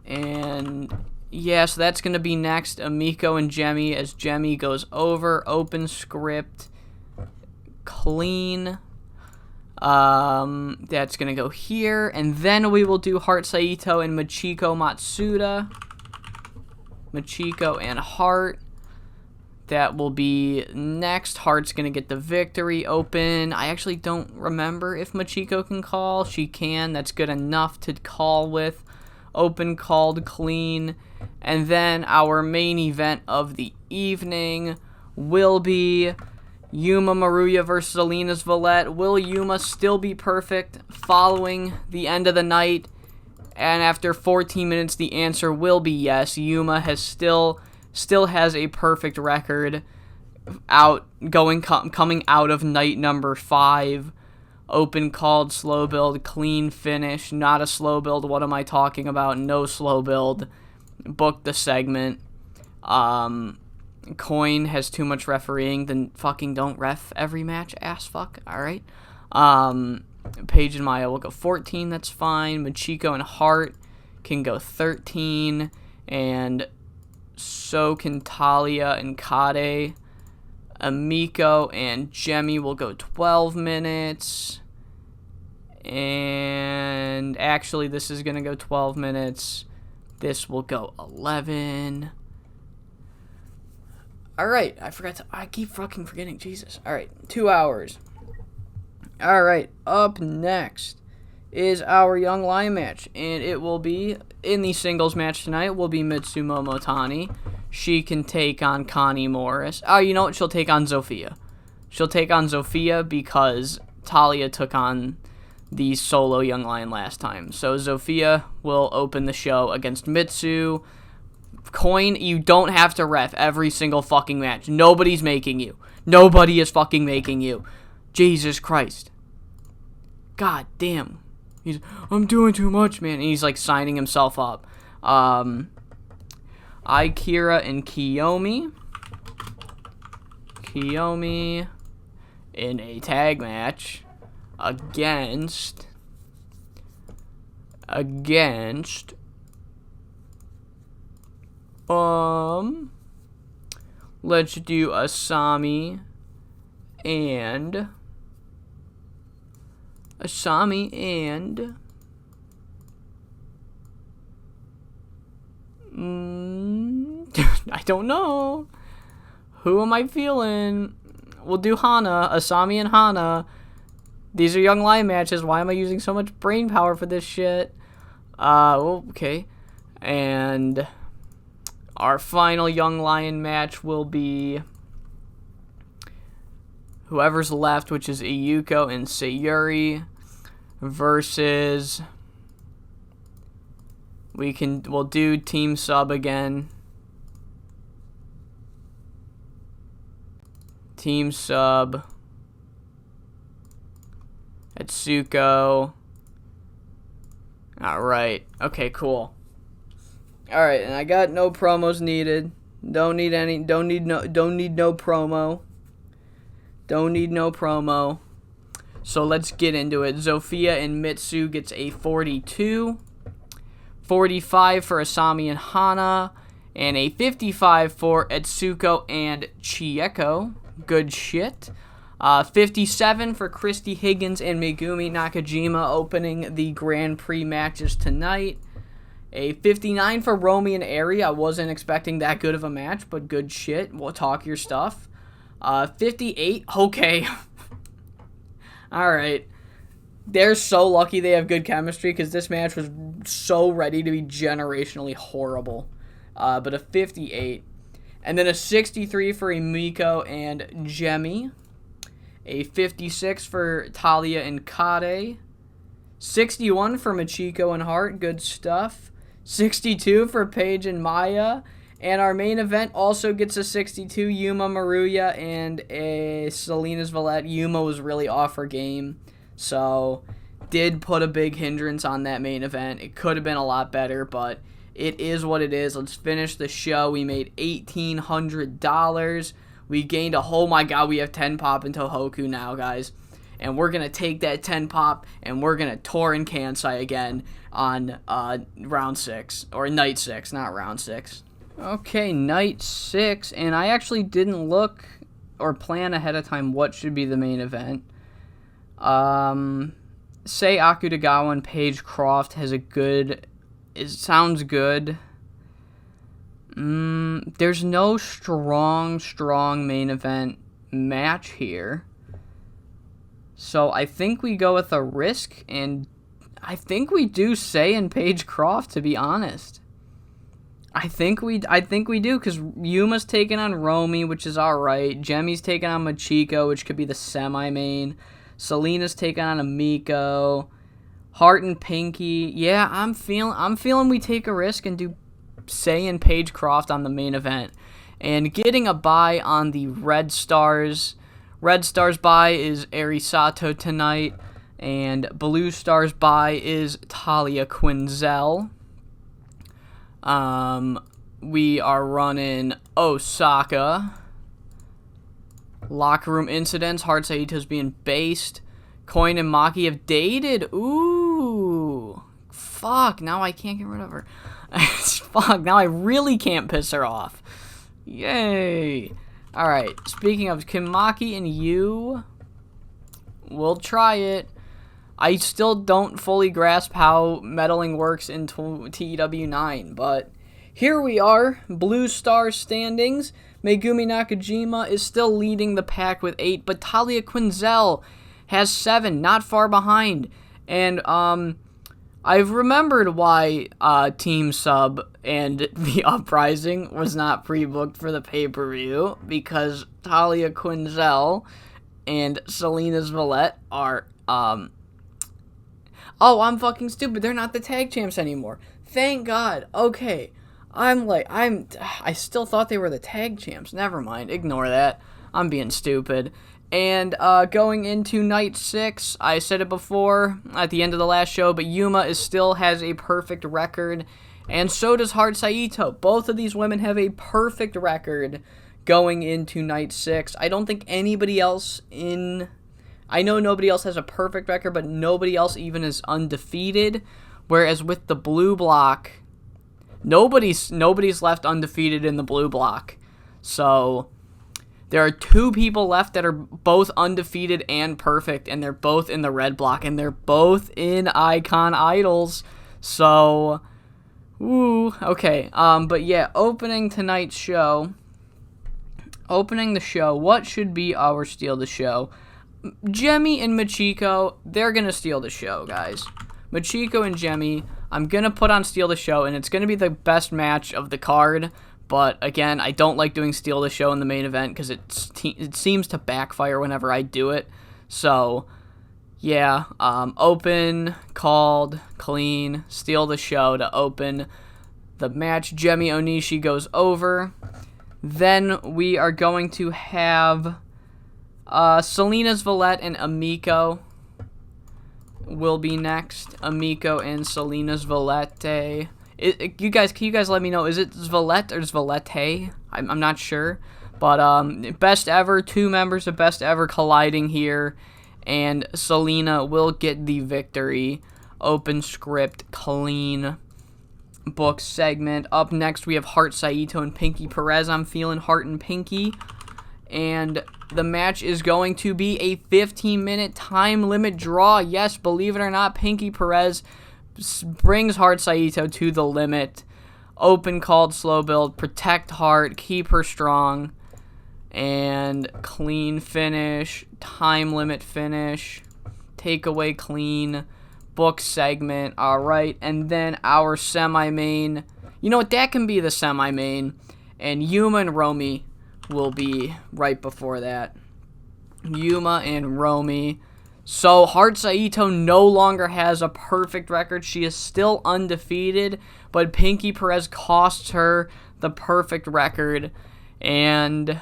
And yeah, so that's going to be next, Amiko and Jemmy, as Jemmy goes over, open script, clean. That's going to go here, and then we will do Heart Saito and Michiko Matsuda. Michiko and Heart. That will be next. Heart's going to get the victory. Open. I actually don't remember if Michiko can call. She can. That's good enough to call with. Open called, clean. And then our main event of the evening will be Yuma Maruya versus Alina's Valette. Will Yuma still be perfect following the end of the night? And after 14 minutes, the answer will be yes. Yuma has still has a perfect record coming out of night number 5. Open called, slow build, clean finish. Not a slow build. What am I talking about? No slow build. Book the segment. Coin has too much refereeing. Then fucking don't ref every match. Ass fuck. Alright. Paige and Maya will go 14. That's fine. Michiko and Heart can go 13. And so can Talia and Kade. Amiko and Jemmy will go 12 minutes. And actually, this is going to go 12 minutes. This will go 11. Alright, I keep fucking forgetting, Jesus. Alright, 2 hours. Alright, up next is our Young Lion match. And it will be, in the singles match tonight, will be Mitsumo Motani. She can take on Connie Morris. Oh, you know what? She'll take on Zofia. She'll take on Zofia because Talia took on the solo Young Lion last time. So Zofia will open the show against Mitsu. Coin, you don't have to ref every single fucking match. Nobody's making you. Nobody is fucking making you. Jesus Christ. God damn. I'm doing too much, man. And he's like signing himself up. Akira and Kiyomi. Kiyomi in a tag match against let's do Asami and I don't know. Who am I feeling? We'll do Hana, Asami and Hana. These are Young Lion matches. Why am I using so much brain power for this shit? Okay. And our final Young Lion match will be whoever's left, which is Iyuko and Sayuri versus we'll do Team Sub again. Team Sub, Atsuko. Alright. Okay, cool. Alright, and I got no promos needed. Don't need no promo. Don't need no promo. So let's get into it. Zofia and Mitsu gets a 42. 45 for Asami and Hana. And a 55 for Etsuko and Chieko. Good shit. 57 for Christy Higgins and Megumi Nakajima opening the Grand Prix matches tonight. A 59 for Romy and Airi. I wasn't expecting that good of a match, but good shit. We'll talk your stuff. 58. Okay. Alright. They're so lucky they have good chemistry because this match was so ready to be generationally horrible. But a 58. And then a 63 for Emiko and Jemmy. A 56 for Talia and Kade. 61 for Machiko and Hart. Good stuff. 62 for Paige and Maya. And our main event also gets a 62. Yuma Maruya and a Salinas Valette. Yuma was really off her game. So, did put a big hindrance on that main event. It could have been a lot better, but it is what it is. Let's finish the show. We made $1,800. We gained oh my god, we have 10 pop in Tohoku now, guys. And we're going to take that 10 pop, and we're going to Torin Kansai again on round 6. Or night 6, not round 6. Okay, night 6. And I actually didn't look or plan ahead of time what should be the main event. Say Akutagawa and Paige Croft has a good... It sounds good. There's no strong main event match here. So I think we go with a risk, and I think we do Say and Paige Croft, to be honest. I think we do, because Yuma's taking on Romy, which is alright. Jemmy's taking on Machiko, which could be the semi-main. Selena's taking on Emiko. Hart and Pinky. Yeah, I'm feeling we take a risk and do Say and Paige Croft on the main event. And getting a bye on the Red Stars. Red Stars bye is Eri Sato tonight. And Blue Stars bye is Talia Quinzel. We are running Osaka. Locker room incidents. Hart Saito's being based. Coin and Maki have dated. Ooh. Fuck. Now I can't get rid of her. Fuck. Now I really can't piss her off. Yay. Alright. Speaking of, can Maki and you... We'll try it. I still don't fully grasp how meddling works in TEW 9, but here we are. Blue Star standings. Megumi Nakajima is still leading the pack with 8, but Talia Quinzel has 7, not far behind. And I've remembered why Team Sub and the Uprising was not pre-booked for the pay-per-view, because Talia Quinzel and Selena's Valette are oh, I'm fucking stupid. They're not the tag champs anymore. Thank God. Okay. I still thought they were the tag champs. Never mind. Ignore that. I'm being stupid. And going into night 6, I said it before at the end of the last show, but Yuma still has a perfect record, and so does Hart Saito. Both of these women have a perfect record going into night 6. I don't think anybody else I know nobody else has a perfect record, but nobody else even is undefeated. Whereas with the blue block, nobody's left undefeated in the blue block. So there are 2 people left that are both undefeated and perfect, and they're both in the red block, and they're both in Icon Idols. So, okay. But yeah, opening the show, what should be our steal the show? Jemmy and Machiko, they're going to steal the show, guys. Machiko and Jemmy, I'm going to put on steal the show, and it's going to be the best match of the card. But, again, I don't like doing steal the show in the main event because it seems to backfire whenever I do it. So, yeah, open, called, clean, steal the show to open the match. Jemmy Onishi goes over. Then we are going to have Selena's Valette and Emiko will be next. Emiko and Selena's Valette. Can you guys let me know? Is it Zvalette or Zvalete? I'm not sure. But best ever, 2 members of best ever colliding here, and Selena will get the victory. Open script, clean book segment. Up next, we have Heart Saito and Pinky Perez. I'm feeling Heart and Pinky. And the match is going to be a 15-minute time limit draw. Yes, believe it or not, Pinky Perez brings Heart Saito to the limit. Open called slow build, protect Heart, keep her strong. And clean finish, time limit finish, takeaway clean, book segment, alright, and then our semi-main, you know what, that can be the semi-main, and Yuma and Romy will be right before that. Yuma and Romy. So Heart Saito no longer has a perfect record, she is still undefeated, but Pinky Perez costs her the perfect record, and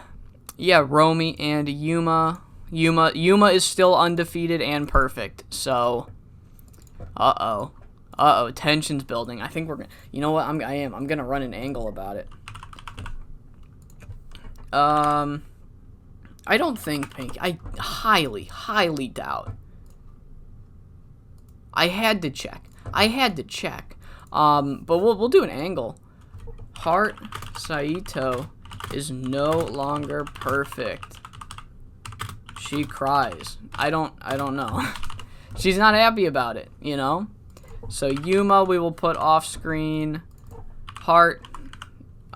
yeah, Romy and Yuma. Yuma is still undefeated and perfect. So, tension's building. I think we're gonna. You know what? I'm gonna run an angle about it. I don't think Pinky. I highly doubt. I had to check. But we'll do an angle. Heart Saito is no longer perfect. She cries. I don't know. She's not happy about it, you know? So Yuma we will put off screen. Heart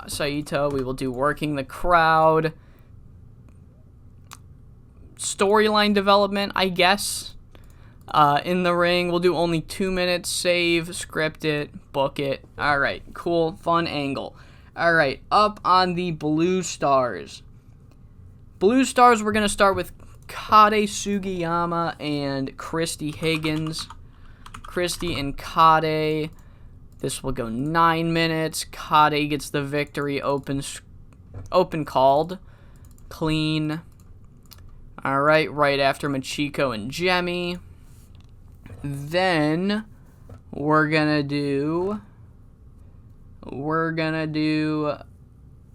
Saito we will do working the crowd. Storyline development, I guess. In the ring, we'll do only 2 minutes. Save, script it, book it. Alright, cool, fun angle. Alright, up on the Blue Stars. Blue Stars, we're going to start with Kade Sugiyama and Christy Higgins. Christy and Kade. This will go 9 minutes. Kade gets the victory. Open called. Clean. Alright, right after Machiko and Jemmy. Then we're going to do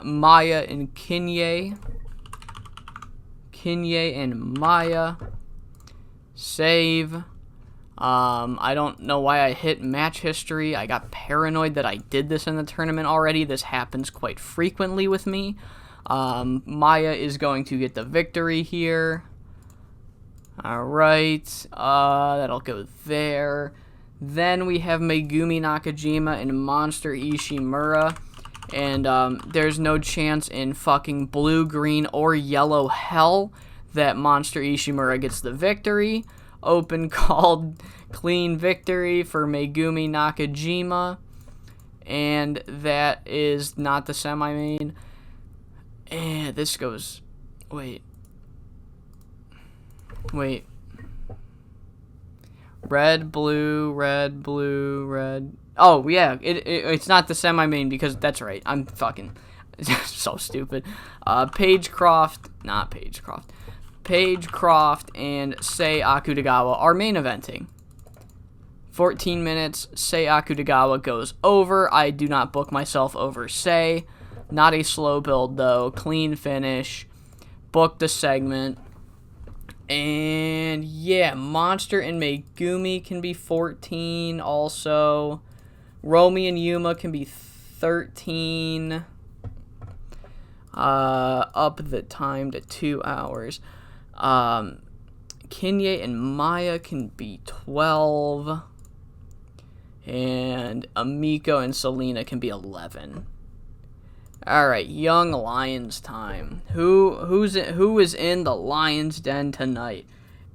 Maya and Kinye. Kinye and Maya. Save. I don't know why I hit match history. I got paranoid that I did this in the tournament already. This happens quite frequently with me. Maya is going to get the victory here. Alright. That'll go there. Then we have Megumi Nakajima and Monster Ishimura. And there's no chance in fucking blue, green, or yellow hell that Monster Ishimura gets the victory. Open called clean victory for Megumi Nakajima. And that is not the semi-main. And this goes... Wait. Red, blue, red, blue, red. Oh, yeah, it's not the semi-main because that's right. I'm fucking so stupid. Pagecroft and Sei Akutagawa are main eventing. 14 minutes, Sei Akutagawa goes over. I do not book myself over Sei. Not a slow build, though. Clean finish. Book the segment. And, yeah, Monster and Megumi can be 14 also. Romy and Yuma can be 13. Up the time to 2 hours. Kinye and Maya can be 12. And Amiko and Selena can be 11. Alright, Young Lions time. Who is in the Lions Den tonight?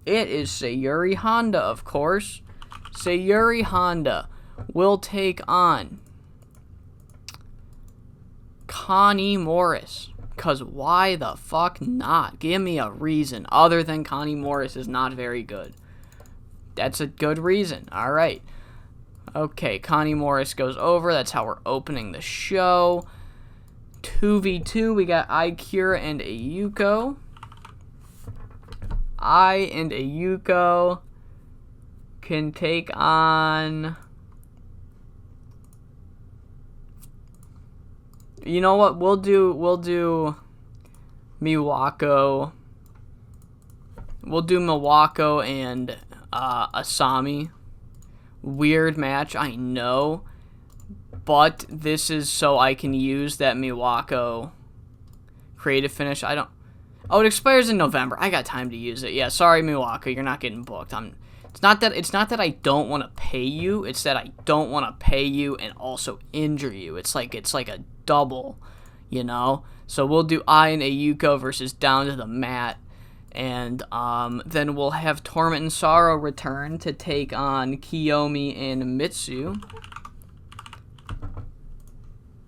It is Sayuri Honda, of course. Sayuri Honda will take on Connie Morris. Because why the fuck not? Give me a reason other than Connie Morris is not very good. That's a good reason. Alright. Okay, Connie Morris goes over. That's how we're opening the show. 2v2, we got Ikura and Ayuko. I and Ayuko can take on You know what? We'll do Miwako. We'll do Miwako and Asami. Weird match, I know. But this is so I can use that Miwako creative finish. Oh, it expires in November. I got time to use it. Yeah, sorry, Miwako, you're not getting booked. It's not that I don't want to pay you. It's that I don't want to pay you and also injure you. It's like a double, you know. So we'll do I and Ayuko versus Down to the Mat, and then we'll have Torment and Sorrow return to take on Kiyomi and Mitsu.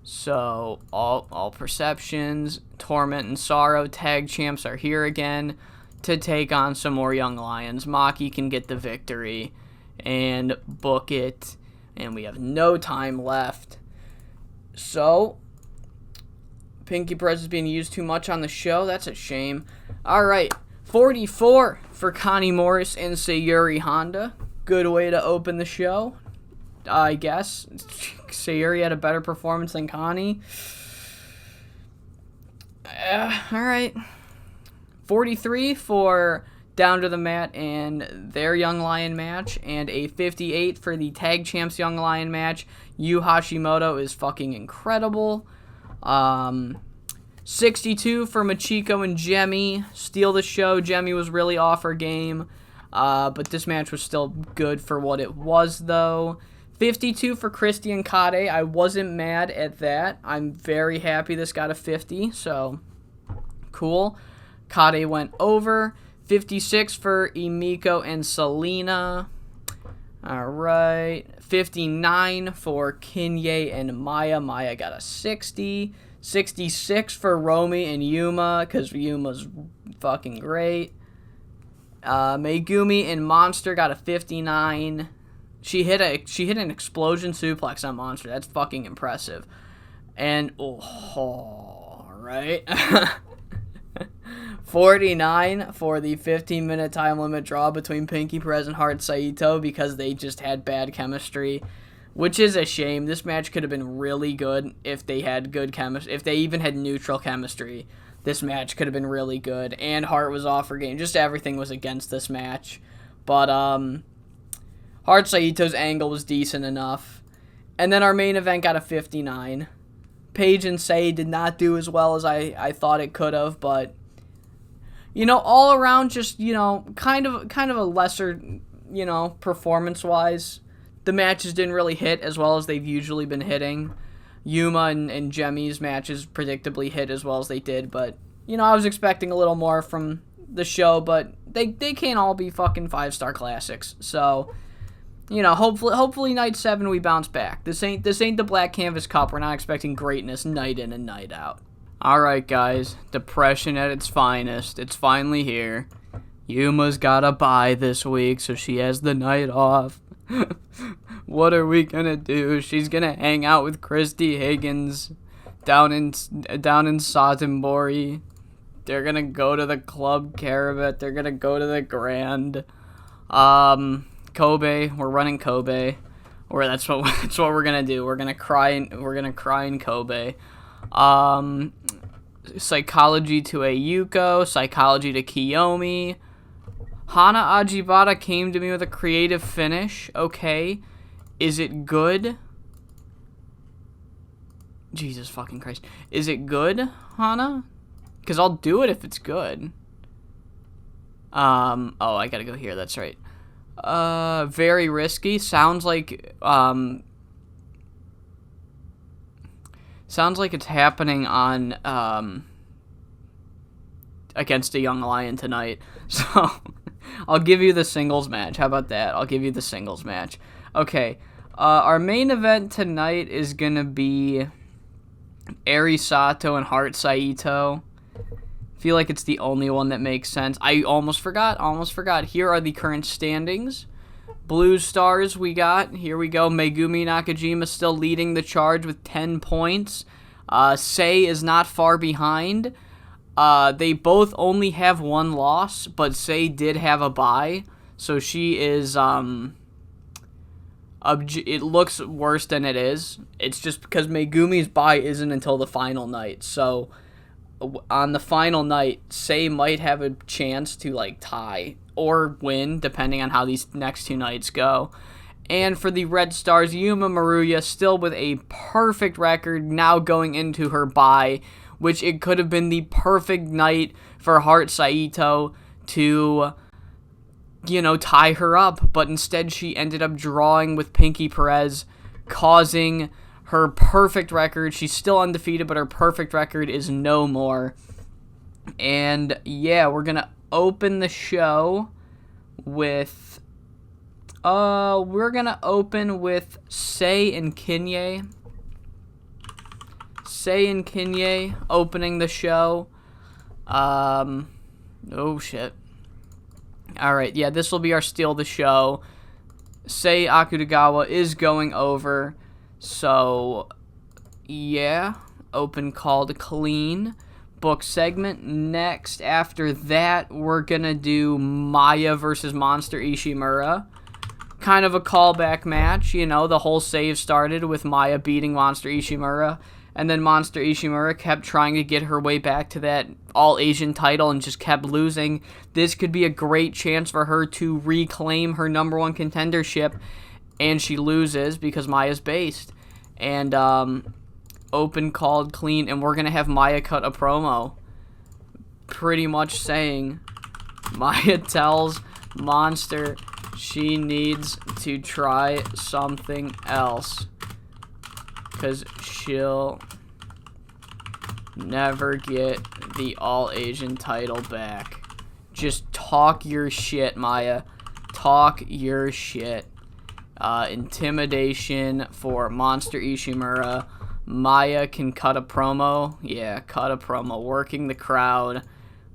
So, all perceptions, Torment and Sorrow tag champs are here again to take on some more Young Lions. Maki can get the victory and book it, and we have no time left. So, Pinky Press is being used too much on the show. That's a shame. Alright, 44 for Connie Morris and Sayuri Honda. Good way to open the show, I guess. Sayuri had a better performance than Connie. Alright. 43 for Down to the Mat and their Young Lion match, and a 58 for the Tag Champs Young Lion match. Yu Hashimoto is fucking incredible. 62 for Machiko and Jemmy. Steal the show. Jemmy was really off her game, but this match was still good for what it was, though. 52 for Christy and Kade. I wasn't mad at that. I'm very happy this got a 50, so cool. Kade went over. 56 for Emiko and Selena. Alright. 59 for Kinye and Maya. Maya got a 60. 66 for Romy and Yuma, because Yuma's fucking great. Megumi and Monster got a 59. She hit an explosion suplex on Monster. That's fucking impressive. And, right. 49 for the 15-minute time limit draw between Pinky Perez and Hart Saito because they just had bad chemistry, which is a shame. This match could have been really good if they had good chemistry. If they even had neutral chemistry, this match could have been really good. And Hart was off her game. Just everything was against this match. But, Hart Saito's angle was decent enough. And then our main event got a 59. Paige and Say did not do as well as I thought it could have, but, you know, all around just, you know, kind of a lesser, you know, performance-wise. The matches didn't really hit as well as they've usually been hitting. Yuma and Jemmy's matches predictably hit as well as they did, but, you know, I was expecting a little more from the show, but they can't all be fucking 5-star classics, so, you know, hopefully night 7 we bounce back. This ain't the Black Canvas Cup. We're not expecting greatness night in and night out. Alright, guys. Depression at its finest. It's finally here. Yuma's got a bye this week, so she has the night off. What are we gonna do? She's gonna hang out with Christy Higgins down in Satombori. They're gonna go to the Club Caravat. They're gonna go to the Grand. Kobe. We're running Kobe. Or that's what we're gonna do. We're gonna cry in Kobe. Psychology to Ayuko. Psychology to Kiyomi. Hana Ajibata came to me with a creative finish. Okay. Is it good? Jesus fucking Christ. Is it good, Hana? Because I'll do it if it's good. Oh, I gotta go here. That's right. Very risky. Sounds like it's happening on, against a Young Lion tonight. So, I'll give you the singles match. How about that? I'll give you the singles match. Okay. Our main event tonight is gonna be Eri Sato and Hart Saito. Feel like it's the only one that makes sense. I almost forgot. Here are the current standings. Blue Stars we got. Here we go. Megumi Nakajima still leading the charge with 10 points. Sei is not far behind. They both only have one loss, but Sei did have a bye. So she is it looks worse than it is. It's just because Megumi's bye isn't until the final night. So on the final night, Sei might have a chance to like tie or win, depending on how these next 2 nights go. And for the Red Stars, Yuma Maruya still with a perfect record now going into her bye, which it could have been the perfect night for Heart Saito to, tie her up. But instead she ended up drawing with Pinky Perez, causing her perfect record. She's still undefeated, but her perfect record is no more. And yeah, we're going to open the show with... we're gonna open with Sei and Kinye. Sei and Kinye opening the show. Oh shit. Alright, yeah, this will be our steal the show. Sei Akutagawa is going over. So, yeah. Open called clean. Book segment. Next, after that, we're gonna do Maya versus Monster Ishimura. Kind of a callback match, the whole save started with Maya beating Monster Ishimura, and then Monster Ishimura kept trying to get her way back to that All-Asian title and just kept losing. This could be a great chance for her to reclaim her number 1 contendership, and she loses because Maya's based. And, open called clean, and we're going to have Maya cut a promo, pretty much saying, Maya tells Monster she needs to try something else, because she'll never get the All-Asian title back. Just talk your shit, Maya. Talk your shit. Intimidation for Monster Ishimura. Maya can cut a promo. Yeah, cut a promo. Working the crowd.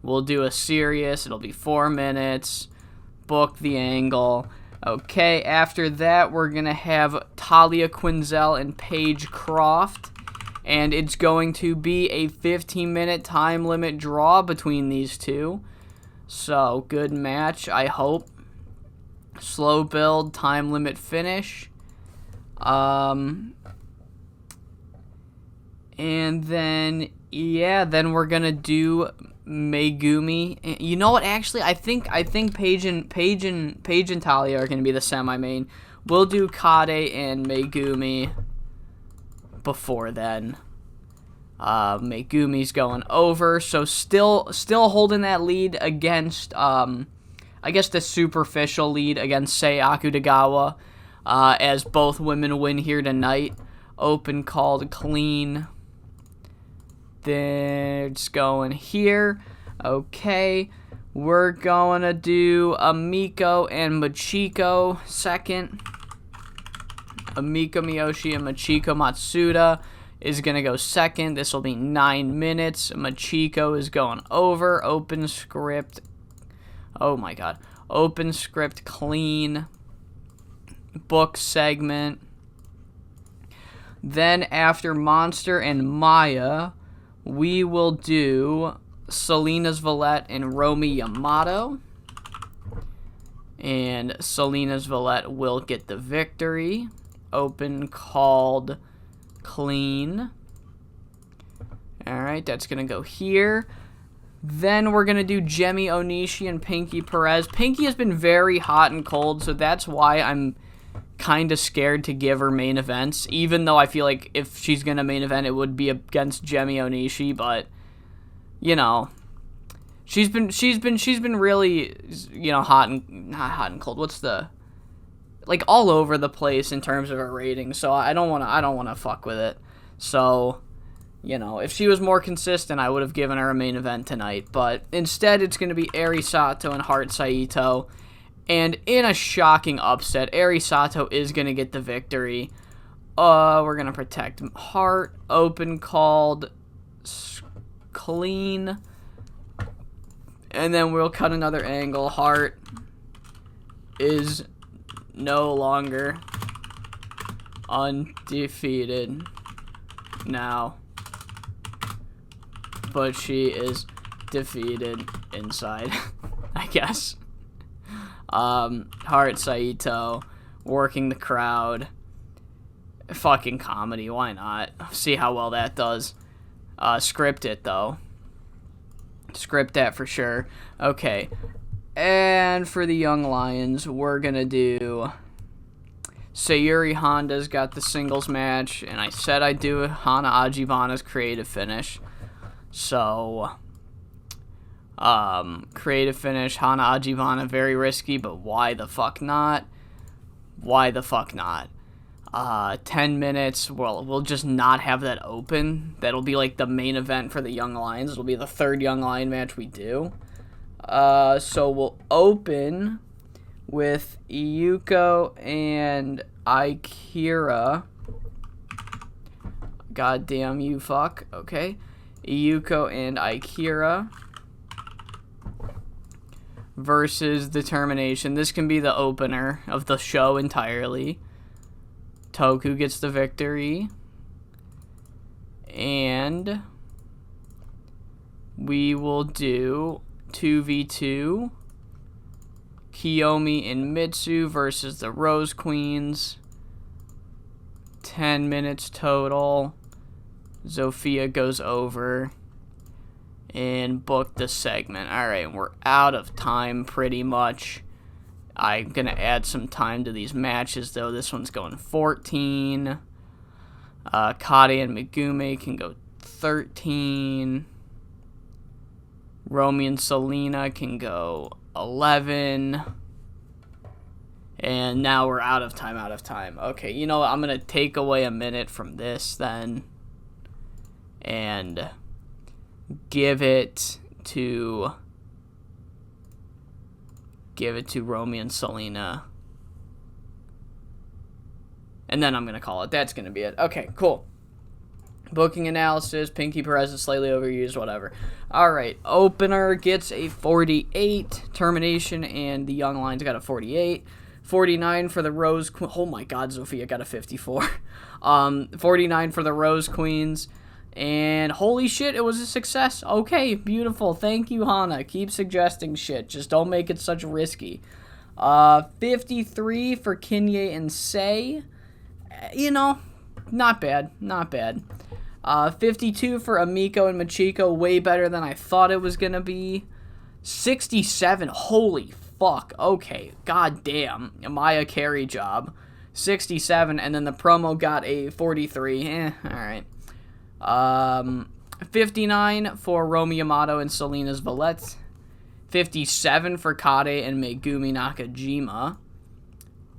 We'll do a serious. It'll be 4 minutes. Book the angle. Okay, after that, we're going to have Talia Quinzel and Paige Croft. And it's going to be a 15-minute time limit draw between these two. So, good match, I hope. Slow build, time limit finish. And then, yeah, then we're going to do Megumi. You know what? Actually, I think Paige and Talia are going to be the semi-main. We'll do Kade and Megumi before then. Megumi's going over, so still holding that lead against I guess the superficial lead against Sei Akutagawa, as both women win here tonight. Open called clean. They're just going here. Okay. We're going to do Amiko and Machiko second. Amiko Miyoshi and Machiko Matsuda is going to go second. This will be 9 minutes. Machiko is going over. Open script. Oh my god. Open script clean. Book segment. Then after Monster and Maya, we will do Selena's Valette and Romy Yamato. And Selena's Valette will get the victory. Open called clean. Alright, that's going to go here. Then we're going to do Jemi Onishi and Pinky Perez. Pinky has been very hot and cold, so that's why I'm kind of scared to give her main events, even though I feel like if she's going to main event, it would be against Jemi Onishi, but, you know, she's been really, you know, not hot and cold. What's the, like, all over the place in terms of her rating, so I don't want to fuck with it. So, you know, if she was more consistent, I would have given her a main event tonight, but instead it's going to be Eri Sato and Heart Saito. And in a shocking upset, Eri Sato is going to get the victory. We're going to protect Heart. Open called clean. And then we'll cut another angle. Heart is no longer undefeated now. But she is defeated inside, I guess. Heart Saito working the crowd. Fucking comedy, why not? See how well that does. Script it, though. Script that for sure. Okay. And for the Young Lions, we're gonna do... Sayuri Honda's got the singles match, and I said I'd do Hana Ajivana's creative finish. So, creative finish, Hana Ajivana, very risky, but why the fuck not? Why the fuck not? 10 minutes, well, we'll just not have that open. That'll be like the main event for the Young Lions. It'll be the third Young Lion match we do. So we'll open with Iyuko and Akira. Goddamn you fuck. Okay. Iyuko and Akira versus Determination. This can be the opener of the show entirely. Toku gets the victory. And we will do 2v2. Kiyomi and Mitsu versus the Rose Queens. 10 minutes total. Zofia goes over and booked the segment. Alright, we're out of time pretty much. I'm going to add some time to these matches, though. This one's going 14. Kade and Megumi can go 13. Romy and Selena can go 11. And now we're out of time. Okay, you know what? I'm going to take away a minute from this then. And give it to Romy and Selena. And then I'm going to call it. That's going to be it. Okay, cool. Booking analysis. Pinky Perez is slightly overused, whatever. Alright, opener gets a 48. Termination and the Young Lions got a 48. 49 for the Rose Queens. Oh my god, Zofia got a 54. 49 for the Rose Queens. And holy shit, it was a success. Okay, beautiful. Thank you, Hana. Keep suggesting shit. Just don't make it such risky. 53 for Kinye and Sei. You know, not bad. 52 for Amiko and Machiko. Way better than I thought it was going to be. 67. Holy fuck. Okay, goddamn. Maya carry job. 67, and then the promo got a 43. Alright. 59 for Romy Yamato and Selena's Valette. 57 for Kade and Megumi Nakajima.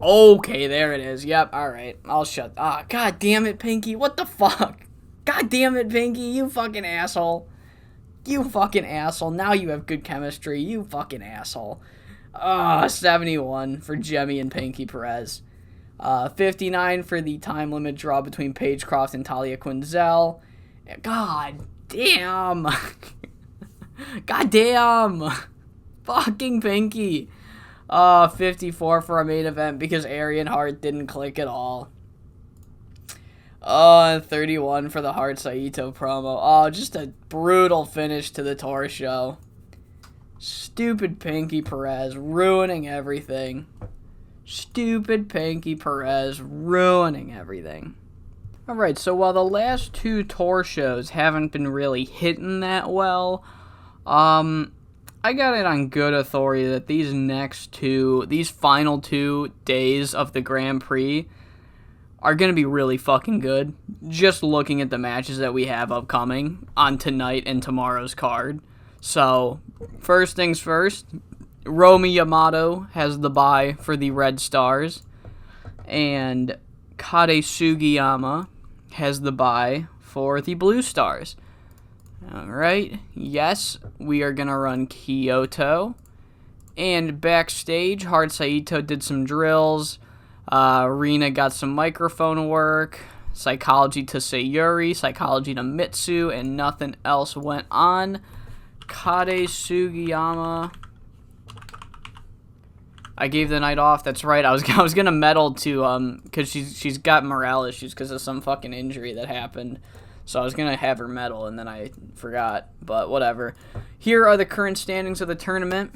Okay, there it is. Yep, alright. I'll shut... god damn it, Pinky. What the fuck? God damn it, Pinky. You fucking asshole. Now you have good chemistry. You fucking asshole. 71 for Jemmy and Pinky Perez. 59 for the time limit draw between Paige Croft and Talia Quinzel. God damn. Fucking Pinky. 54 for our main event because Arian Hart didn't click at all. 31 for the Hart Saito promo. Just a brutal finish to the tour show. Stupid Pinky Perez ruining everything. Alright, so while the last two tour shows haven't been really hitting that well, I got it on good authority that these final 2 days of the Grand Prix are going to be really fucking good. Just looking at the matches that we have upcoming on tonight and tomorrow's card. So, first things first, Romy Yamato has the bye for the Red Stars, and Kade Sugiyama has the bye for the Blue Stars. Alright, yes, we are going to run Kyoto. And backstage, Hart Saito did some drills. Rina got some microphone work. Psychology to Sayuri, psychology to Mitsu, and nothing else went on. Kade Sugiyama. I gave the night off. That's right. I was gonna medal to because she's got morale issues because of some fucking injury that happened. So I was gonna have her medal and then I forgot. But whatever. Here are the current standings of the tournament.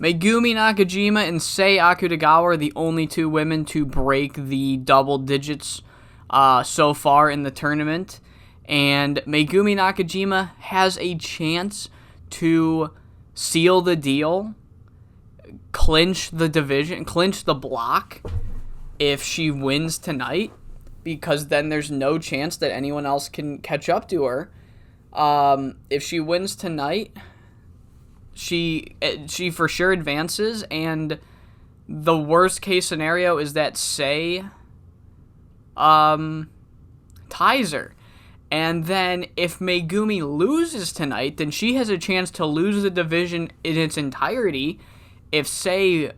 Megumi Nakajima and Sei Akutagawa are the only two women to break the double digits so far in the tournament. And Megumi Nakajima has a chance to seal the deal, clinch the division, clinch the block if she wins tonight, because then there's no chance that anyone else can catch up to her. If she wins tonight, she for sure advances, and the worst case scenario is that Sei ties her. And then if Megumi loses tonight, then she has a chance to lose the division in its entirety. If Sei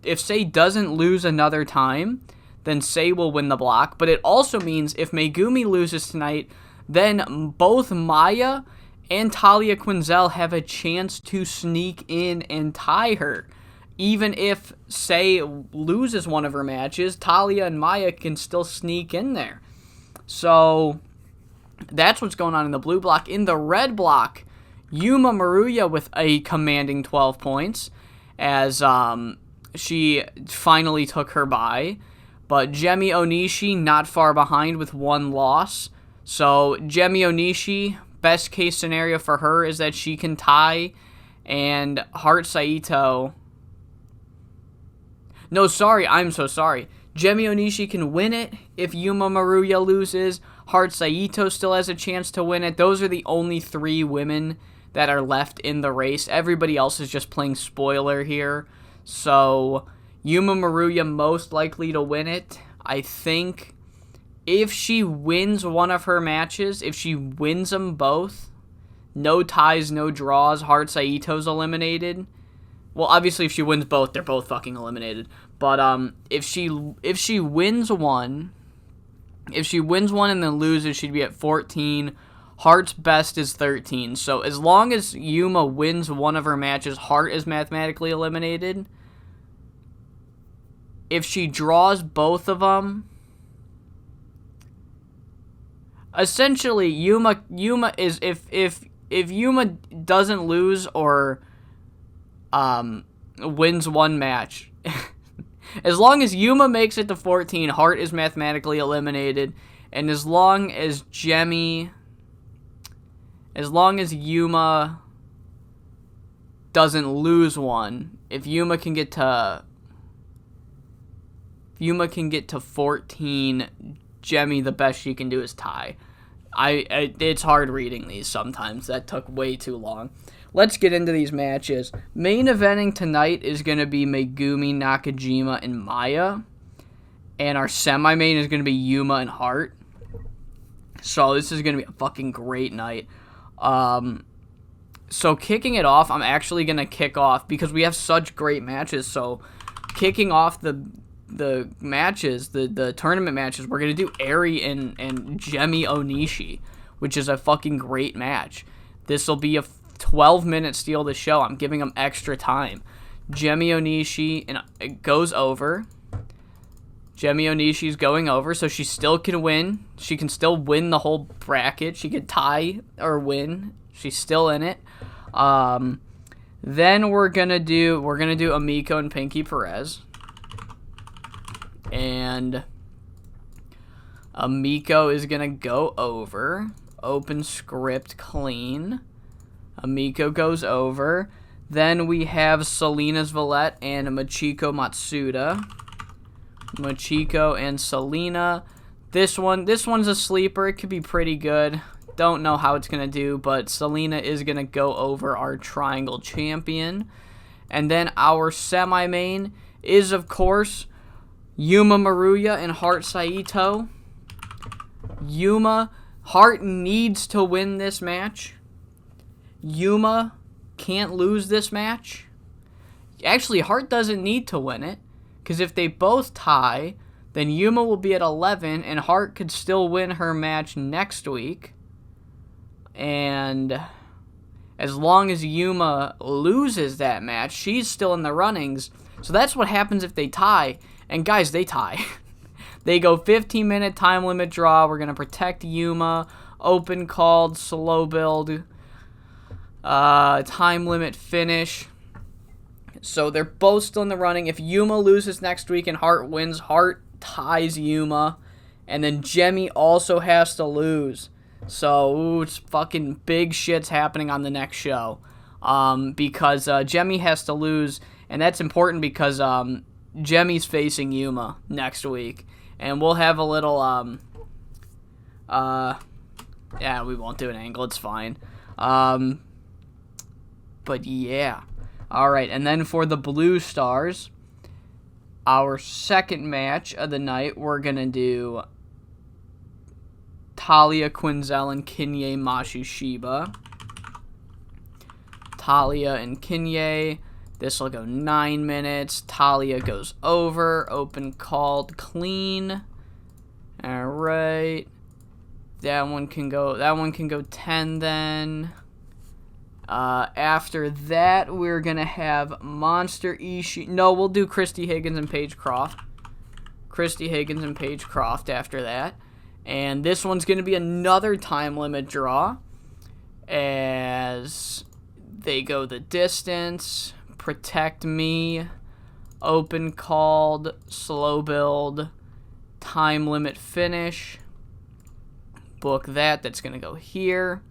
doesn't lose another time, then Sei will win the block. But it also means if Megumi loses tonight, then both Maya and Talia Quinzel have a chance to sneak in and tie her. Even if Sei loses one of her matches, Talia and Maya can still sneak in there. So that's what's going on in the blue block. In the red block, Yuma Maruya with a commanding 12 points as she finally took her bye. But Gemi Onishi not far behind with one loss. So Gemi Onishi, best case scenario for her is that she can tie, and Heart Saito... No, sorry, I'm so sorry. Gemi Onishi can win it if Yuma Maruya loses. Heart Saito still has a chance to win it. Those are the only three women that are left in the race. Everybody else is just playing spoiler here. So Yuma Maruya most likely to win it. I think if she wins one of her matches, if she wins them both, no ties, no draws, Heart Saito's eliminated. Well, obviously if she wins both, they're both fucking eliminated. But if she wins one, and then loses, she'd be at 14. Heart's best is 13. So as long as Yuma wins one of her matches, Heart is mathematically eliminated. If she draws both of them, essentially Yuma is if Yuma doesn't lose or wins one match, as long as Yuma makes it to 14, Heart is mathematically eliminated. And as long as Yuma doesn't lose one, if Yuma can get to 14, Gemi, the best she can do is tie. It's hard reading these sometimes. That took way too long. Let's get into these matches. Main eventing tonight is going to be Megumi, Nakajima, and Maya. And our semi-main is going to be Yuma and Heart. So this is going to be a fucking great night. So kicking it off, I'm actually going to kick off, because we have such great matches. So kicking off the matches, the tournament matches, we're going to do Eri and Gemi Onishi, which is a fucking great match. This will be a 12-minute steal of the show. I'm giving them extra time. Gemi Onishi, and it goes over. Gemi Onishi's going over, so she still can win. She can still win the whole bracket. She could tie or win. She's still in it. Then we're gonna do Amiko and Pinky Perez. And Amiko is gonna go over. Open script clean. Amiko goes over. Then we have Selena's Valette and Machiko Matsuda. Machiko and Selena. This one's a sleeper. It could be pretty good. Don't know how it's going to do, but Selena is going to go over our triangle champion. And then our semi-main is, of course, Yuma Maruya and Heart Saito. Heart needs to win this match. Yuma can't lose this match. Actually, Heart doesn't need to win it, because if they both tie, then Yuma will be at 11, and Heart could still win her match next week. And as long as Yuma loses that match, she's still in the runnings. So that's what happens if they tie. And guys, they tie. They go 15-minute time limit draw. We're going to protect Yuma. Open called, slow build. Time limit finish. So they're both still in the running. If Yuma loses next week and Hart wins, Hart ties Yuma. And then Jemmy also has to lose. So, it's fucking big shit's happening on the next show. Because Jemmy has to lose. And that's important because Jemmy's facing Yuma next week. And we'll have a little, yeah, we won't do an angle. It's fine. But yeah. Alright, and then for the Blue Stars, our second match of the night, we're going to do Talia Quinzel and Kinye Mashishiba. Talia and Kinye. This will go 9 minutes. Talia goes over. Open called clean. Alright. That one can go 10 then. After that, we're going to have Monster Ishii. No, we'll do Christy Higgins and Paige Croft. Christy Higgins and Paige Croft after that. And this one's going to be another time limit draw. As they go the distance. Protect Me. Open called. Slow build. Time limit finish. Book that. That's going to go here.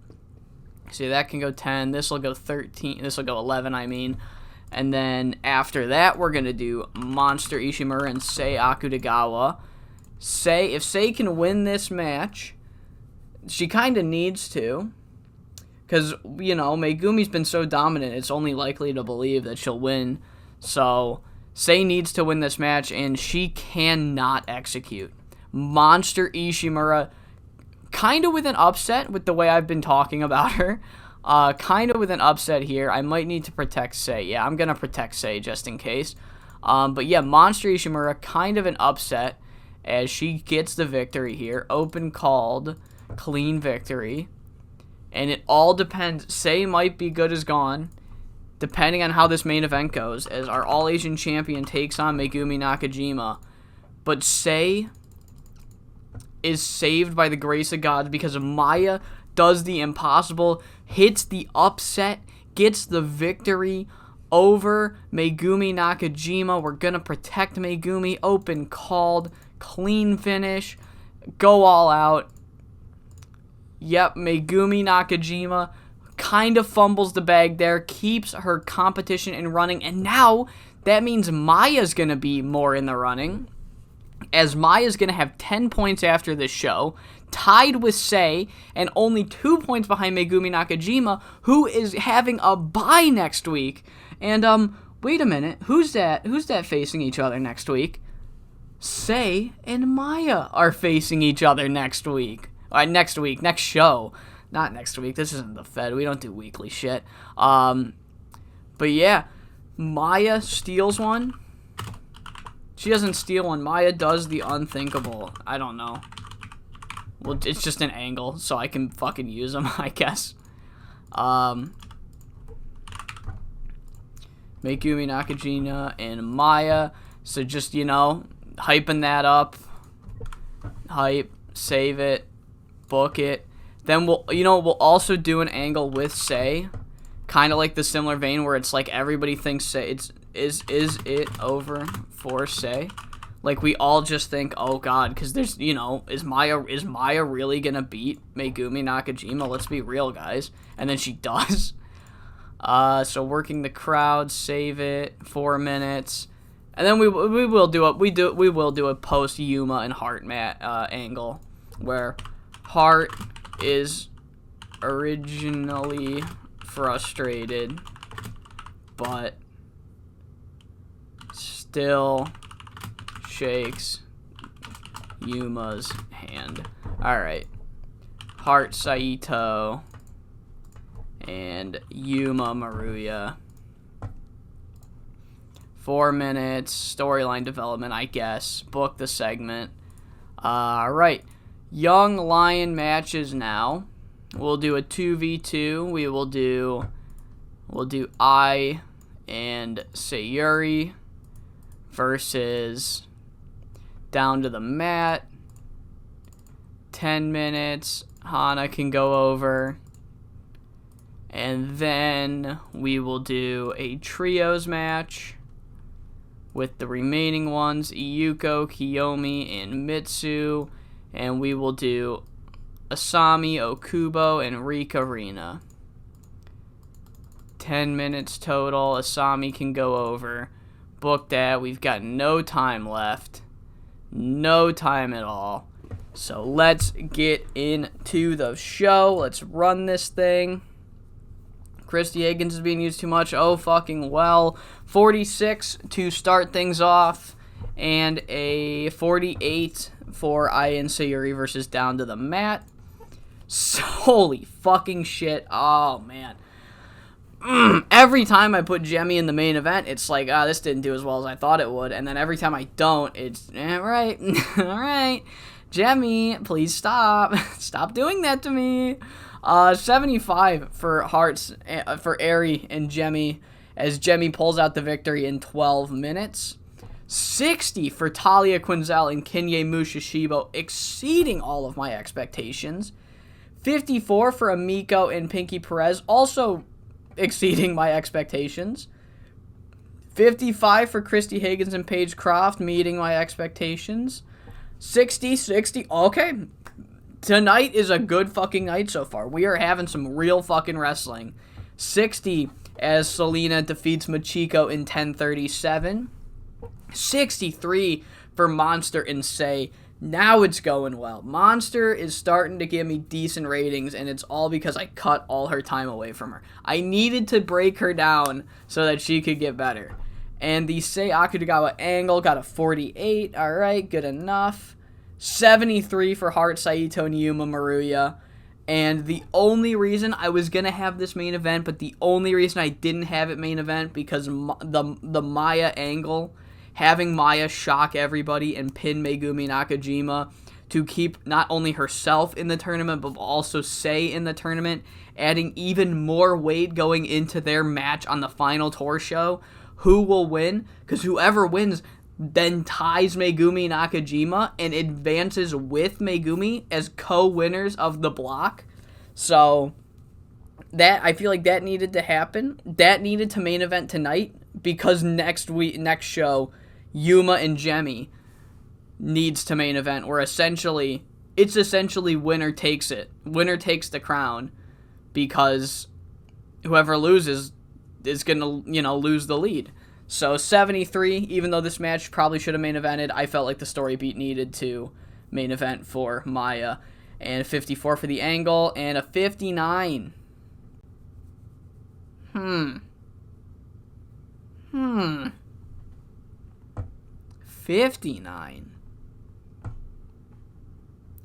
See, that can go 10. This will go 13. This will go 11, I mean. And then after that, we're going to do Monster Ishimura and Sei Akutagawa. If Sei can win this match, she kind of needs to. Because, you know, Megumi's been so dominant, it's only likely to believe that she'll win. So, Sei needs to win this match, and she cannot execute. Monster Ishimura, kind of with an upset with the way I've been talking about her. Kind of with an upset here. I might need to protect Sei. Yeah, I'm going to protect Sei just in case. But yeah, Monster Ishimura, kind of an upset as she gets the victory here. Open called, clean victory. And it all depends. Sei might be good as gone, depending on how this main event goes, as our All-Asian champion takes on Megumi Nakajima. But Sei is saved by the grace of God because Maya does the impossible, hits the upset, gets the victory over Megumi Nakajima. We're going to protect Megumi. Open called, clean finish, go all out. Yep, Megumi Nakajima kind of fumbles the bag there, keeps her competition in running, and now that means Maya's going to be more in the running, as Maya's going to have 10 points after this show, tied with Sei, and only 2 points behind Megumi Nakajima, who is having a bye next week. And, wait a minute, who's that facing each other next week? Sei and Maya are facing each other next week. Next show. Not next week, this isn't the Fed, we don't do weekly shit. But yeah, Maya steals one. She doesn't steal one. Maya does the unthinkable. I don't know. Well, it's just an angle, so I can fucking use them, I guess. Megumi Nakajima and Maya. So just, you know, hyping that up. Hype. Save it. Book it. Then we'll also do an angle with Sei. Kind of like the similar vein where it's like everybody thinks Sei, is it over for Sei? Like we all just think, oh god, because there's, you know, is Maya really gonna beat Megumi Nakajima? Let's be real, guys. And then she does. So working the crowd, save it, 4 minutes, and then we will do a post Yuma and Hart angle where Hart is originally frustrated, but still shakes Yuma's hand. Alright. Hart Saito and Yuma Maruya. 4 minutes. Storyline development, I guess. Book the segment. Alright. Young Lion matches now. We'll do a 2v2. We'll do I and Sayuri versus Down to the Mat. 10 minutes. Hana can go over. And then we will do a trios match with the remaining ones, Iyuko, Kiyomi, and Mitsu. And we will do Asami, Okubo, and Rikarina. 10 minutes total. Asami can go over. Book that. We've got no time left. No time at all. So let's get into the show. Let's run this thing. Christy Higgins is being used too much. Oh, fucking well. 46 to start things off. And a 48 for Aya Sayuri versus Down to the Mat. Holy fucking shit. Oh, man. Every time I put Jemmy in the main event, it's like, this didn't do as well as I thought it would. And then every time I don't, it's, right. All right. Jemmy, please stop. Stop doing that to me. 75 for Hearts, for Eri and Jemmy, as Jemmy pulls out the victory in 12 minutes. 60 for Talia Quinzel and Kinye Mushishibo, exceeding all of my expectations. 54 for Amiko and Pinky Perez, also exceeding my expectations. 55 for Christy Higgins and Paige Croft, meeting my expectations. 60, okay. Tonight is a good fucking night so far. We are having some real fucking wrestling. 60 as Selena defeats Machiko in 10:37. 63 for Monster and Say. Now it's going well. Monster is starting to give me decent ratings, and it's all because I cut all her time away from her. I needed to break her down so that she could get better. And the Sei Akutagawa angle got a 48. All right, good enough. 73 for Heart Saito and Yuma Maruya. And the only reason I was going to have this main event, but the only reason I didn't have it main event, because the Maya angle, having Maya shock everybody and pin Megumi Nakajima to keep not only herself in the tournament, but also Sei in the tournament, adding even more weight going into their match on the final tour show. Who will win? Because whoever wins then ties Megumi Nakajima and advances with Megumi as co-winners of the block. So that, I feel like that needed to happen. That needed to main event tonight, because next show, Yuma and Jemmy needs to main event, where it's essentially winner takes it. Winner takes the crown, because whoever loses is going to, lose the lead. So 73, even though this match probably should have main evented, I felt like the story beat needed to main event for Maya. And 54 for the angle, and a 59. 59.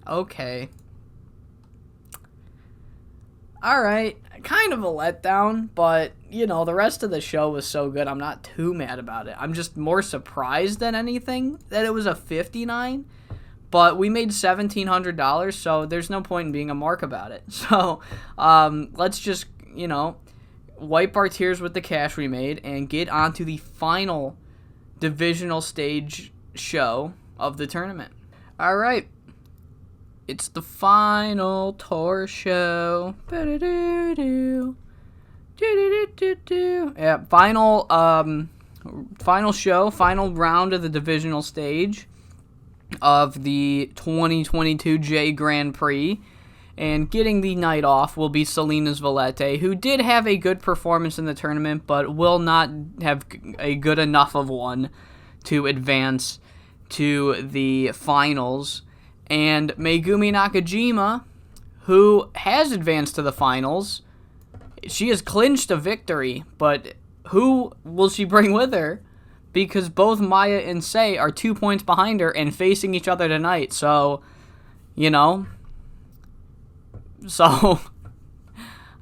Okay. Alright, kind of a letdown, but, the rest of the show was so good, I'm not too mad about it. I'm just more surprised than anything that it was a 59, but we made $1,700, so there's no point in being a mark about it. So, let's just, wipe our tears with the cash we made and get on to the final divisional stage show of the tournament. Alright. It's the final tour show. Yeah, final show, final round of the divisional stage of the 2022 J Grand Prix. And getting the night off will be Selena's Valete, who did have a good performance in the tournament, but will not have a good enough of one to advance to the finals. And Megumi Nakajima, who has advanced to the finals, she has clinched a victory, but who will she bring with her? Because both Maya and Sei are 2 points behind her and facing each other tonight, so, Megumi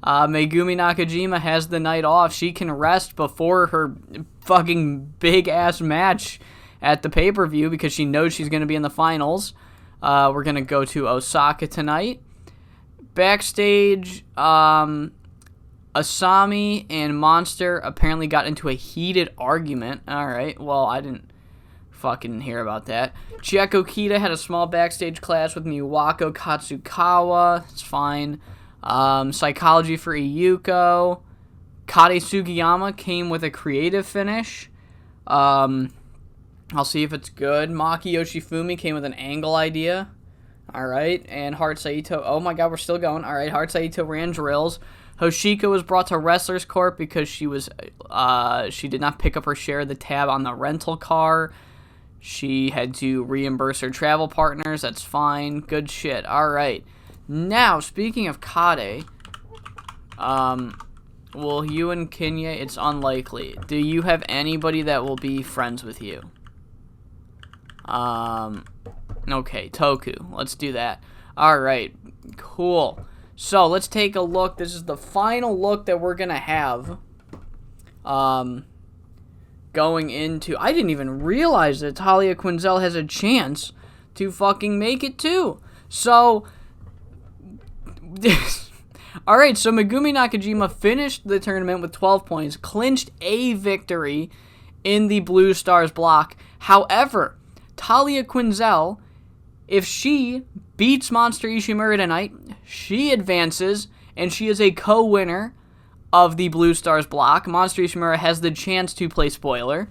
Nakajima has the night off. She can rest before her fucking big-ass match at the pay-per-view because she knows she's going to be in the finals. We're going to go to Osaka tonight. Backstage, Asami and Monster apparently got into a heated argument. Alright, well, I didn't fucking hear about that. Chieko Kita had a small backstage clash with Miwako Katsukawa. It's fine. Psychology for Iyuko. Kade Sugiyama came with a creative finish. I'll see if it's good. Maki Yoshifumi came with an angle idea. Alright, and Heart Saito. Oh my god, we're still going. Alright, Heart Saito ran drills. Hoshiko was brought to Wrestlers Corp because she did not pick up her share of the tab on the rental car. She had to reimburse her travel partners. That's fine. Good shit. Alright. Now, speaking of Kade, well, you and Kinye, it's unlikely. Do you have anybody that will be friends with you? Okay, Toku. Let's do that. Alright, cool. So, let's take a look. This is the final look that we're going to have. Going into... I didn't even realize that Talia Quinzel has a chance to fucking make it too. So... Alright, so Megumi Nakajima finished the tournament with 12 points, clinched a victory in the Blue Stars block. However, Talia Quinzel, if she beats Monster Ishimura tonight, she advances, and she is a co-winner of the Blue Stars block. Monster Ishimura has the chance to play spoiler.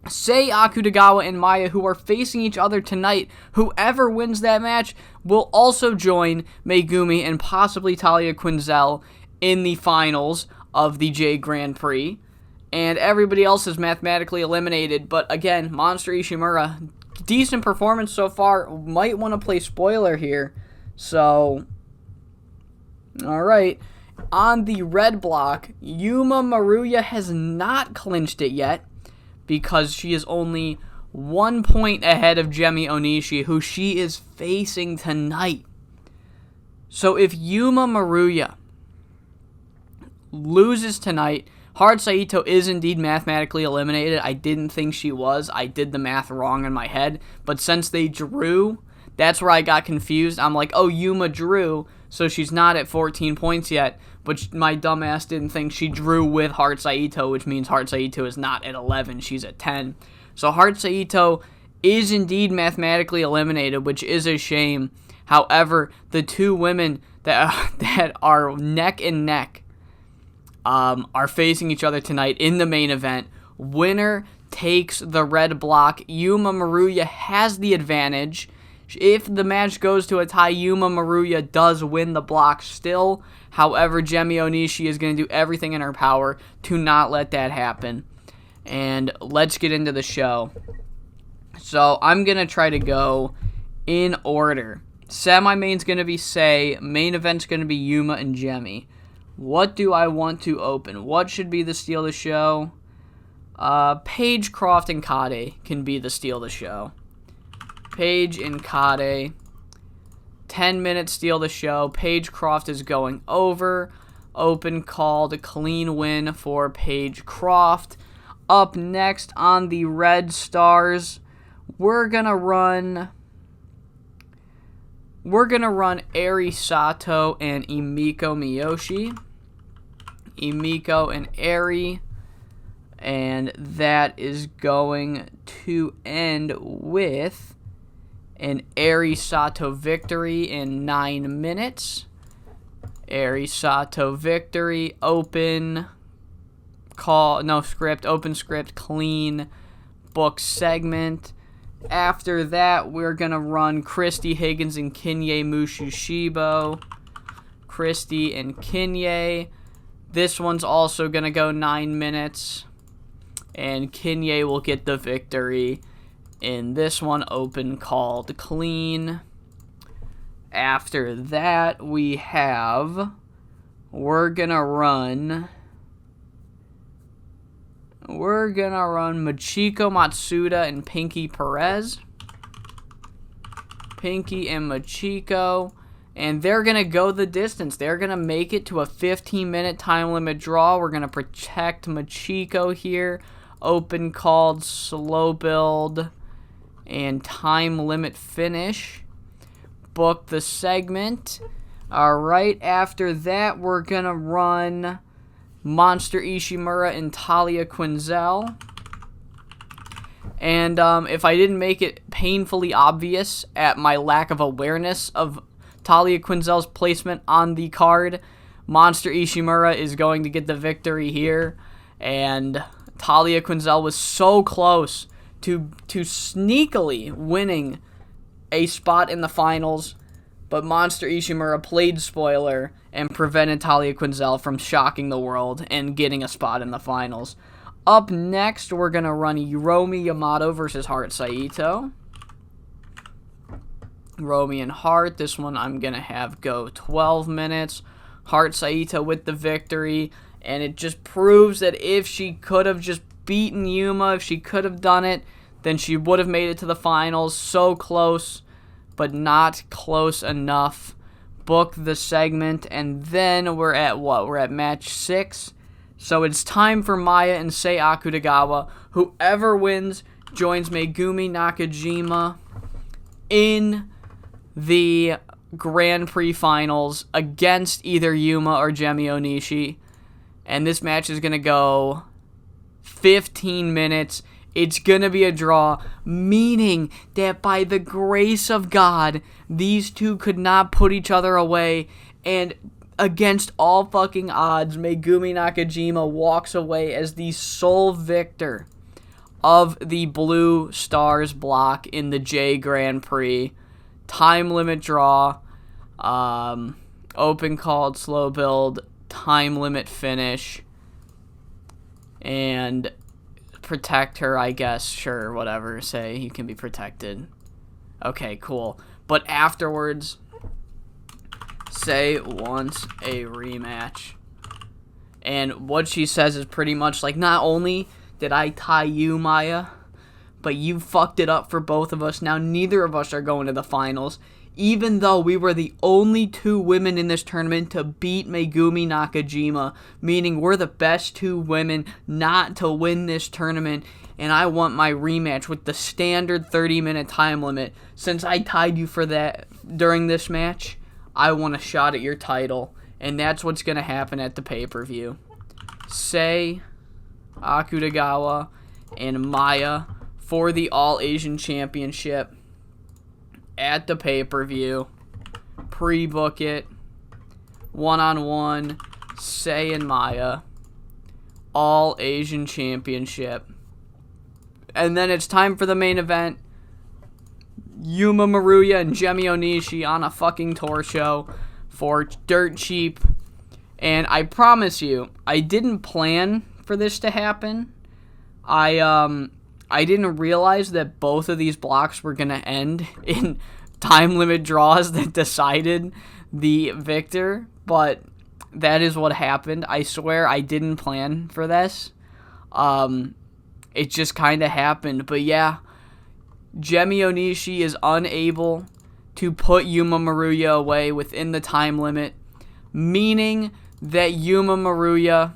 Sei Akutagawa and Maya, who are facing each other tonight, whoever wins that match will also join Megumi and possibly Talia Quinzel in the finals of the J Grand Prix. And everybody else is mathematically eliminated. But again, Monster Ishimura, decent performance so far. Might want to play spoiler here. So, alright. On the red block, Yuma Maruya has not clinched it yet, because she is only 1 point ahead of Gemi Onishi, who she is facing tonight. So if Yuma Maruya loses tonight, Hard Saito is indeed mathematically eliminated. I didn't think she was. I did the math wrong in my head. But since they drew, that's where I got confused. I'm like, oh, Yuma drew, so she's not at 14 points yet. But my dumbass didn't think she drew with Heart Saito, which means Heart Saito is not at 11, she's at 10. So Heart Saito is indeed mathematically eliminated, which is a shame. However, the two women that are neck and neck are facing each other tonight in the main event. Winner takes the red block. Yuma Maruya has the advantage. If the match goes to a tie, Yuma Maruya does win the block still. However, Gemi Onishi is going to do everything in her power to not let that happen. And let's get into the show. So, I'm going to try to go in order. Semi-main's going to be Sei. Main event's going to be Yuma and Gemi. What do I want to open? What should be the steal of the show? Paige, Croft, and Kade can be the steal of the show. Paige and Kade. 10 minutes steal the show. Paige Croft is going over. Open called, clean win for Paige Croft. Up next on the Red Stars, we're gonna run Eri Sato and Emiko Miyoshi. Emiko and Eri. And that is going to end with an Eri Sato victory in 9 minutes. Eri Sato victory, open script, clean book segment. After that, we're going to run Christy Higgins and Kinye Mushishibo. Christy and Kinye. This one's also going to go 9 minutes. And Kinye will get the victory in this one, open called clean. After that, we're gonna run Machiko Matsuda and Pinky Perez. Pinky and Machiko. And they're gonna go the distance. They're gonna make it to a 15-minute time limit draw. We're gonna protect Machiko here. Open called slow build and time limit finish. Book the segment. Alright, after that, we're going to run Monster Ishimura and Talia Quinzel. And if I didn't make it painfully obvious at my lack of awareness of Talia Quinzel's placement on the card. Monster Ishimura is going to get the victory here. And Talia Quinzel was so close to sneakily winning a spot in the finals, but Monster Ishimura played spoiler and prevented Talia Quinzel from shocking the world and getting a spot in the finals. Up next, we're going to run Hiromi Yamato versus Heart Saito. Hiromi and Heart. This one I'm going to have go 12 minutes. Heart Saito with the victory. And it just proves that if she could have just beaten Yuma, if she could have done it, then she would have made it to the finals. So close, but not close enough. Book the segment, and then we're at what? We're at match 6. So it's time for Maya and Sei Akutagawa. Whoever wins joins Megumi Nakajima in the Grand Prix finals against either Yuma or Gemi Onishi. And this match is going to go 15 minutes. It's going to be a draw, meaning that by the grace of God, these two could not put each other away. And against all fucking odds, Megumi Nakajima walks away as the sole victor of the Blue Stars block in the J Grand Prix. Time limit draw, open called, slow build, time limit finish, and protect her, I guess. Sure, whatever. Say you can be protected. Okay, cool. But afterwards, Sei wants a rematch. And what she says is pretty much like, not only did I tie you, Maya, but you fucked it up for both of us. Now neither of us are going to the finals. Even though we were the only 2 women in this tournament to beat Megumi Nakajima, meaning we're the best 2 women not to win this tournament, and I want my rematch with the standard 30-minute time limit. Since I tied you for that during this match, I want a shot at your title, and that's what's going to happen at the pay-per-view. Sei Akutagawa and Maya for the All-Asian Championship at the pay-per-view. Pre-book it. One-on-one. Sei and Maya. All-Asian Championship. And then it's time for the main event. Yuma Maruya and Gemi Onishi on a fucking tour show for dirt cheap. And I promise you, I didn't plan for this to happen. I didn't realize that both of these blocks were going to end in time limit draws that decided the victor, but that is what happened. I swear I didn't plan for this. It just kind of happened. But yeah, Gemi Onishi is unable to put Yuma Maruya away within the time limit, meaning that Yuma Maruya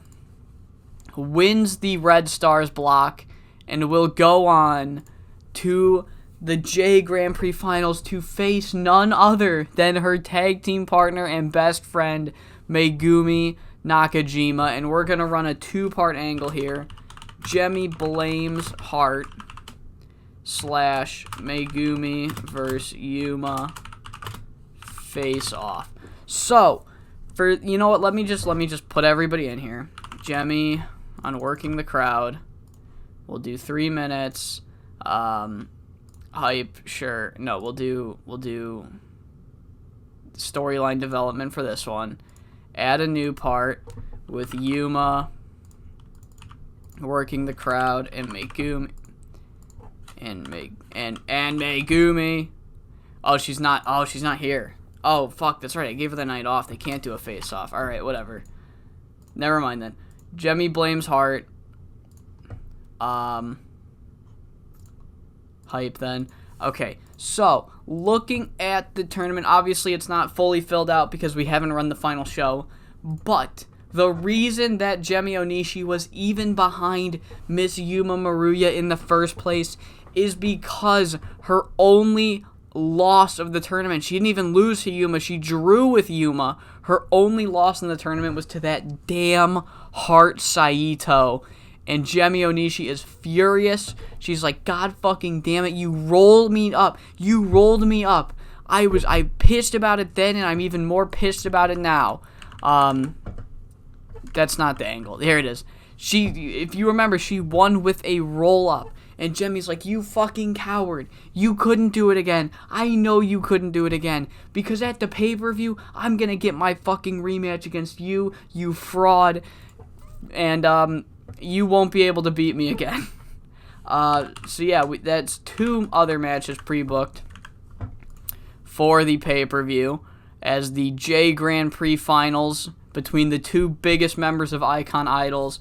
wins the Red Stars block and will go on to the J Grand Prix finals to face none other than her tag team partner and best friend, Megumi Nakajima. And we're going to run a 2-part angle here. Gemi blames Heart / Megumi versus Yuma face off. So, for, you know what, let me just put everybody in here. Gemi on working the crowd. We'll do 3 minutes. Hype, sure. No, we'll do storyline development for this one. Add a new part with Yuma working the crowd and Megumi and Megumi. Oh, she's not here. Oh, fuck, that's right. I gave her the night off. They can't do a face off. All right, whatever. Never mind then. Gemi blames Heart. Hype then. Okay, so looking at the tournament, obviously it's not fully filled out because we haven't run the final show, but the reason that Gemi Onishi was even behind Miss Yuma Maruya in the first place is because her only loss of the tournament, she didn't even lose to Yuma, she drew with Yuma. Her only loss in the tournament was to that damn Heart Saito. And Gemi Onishi is furious. She's like, God fucking damn it, you rolled me up. You rolled me up I pissed about it then, and I'm even more pissed about it now. That's not the angle. Here it is. If you remember, she won with a roll-up. And Jemmy's like, you fucking coward. You couldn't do it again. I know you couldn't do it again. Because at the pay-per-view, I'm going to get my fucking rematch against you, you fraud. And, you won't be able to beat me again. So yeah, that's 2 other matches pre-booked for the pay-per-view as the J Grand Prix finals between the 2 biggest members of Icon Idols,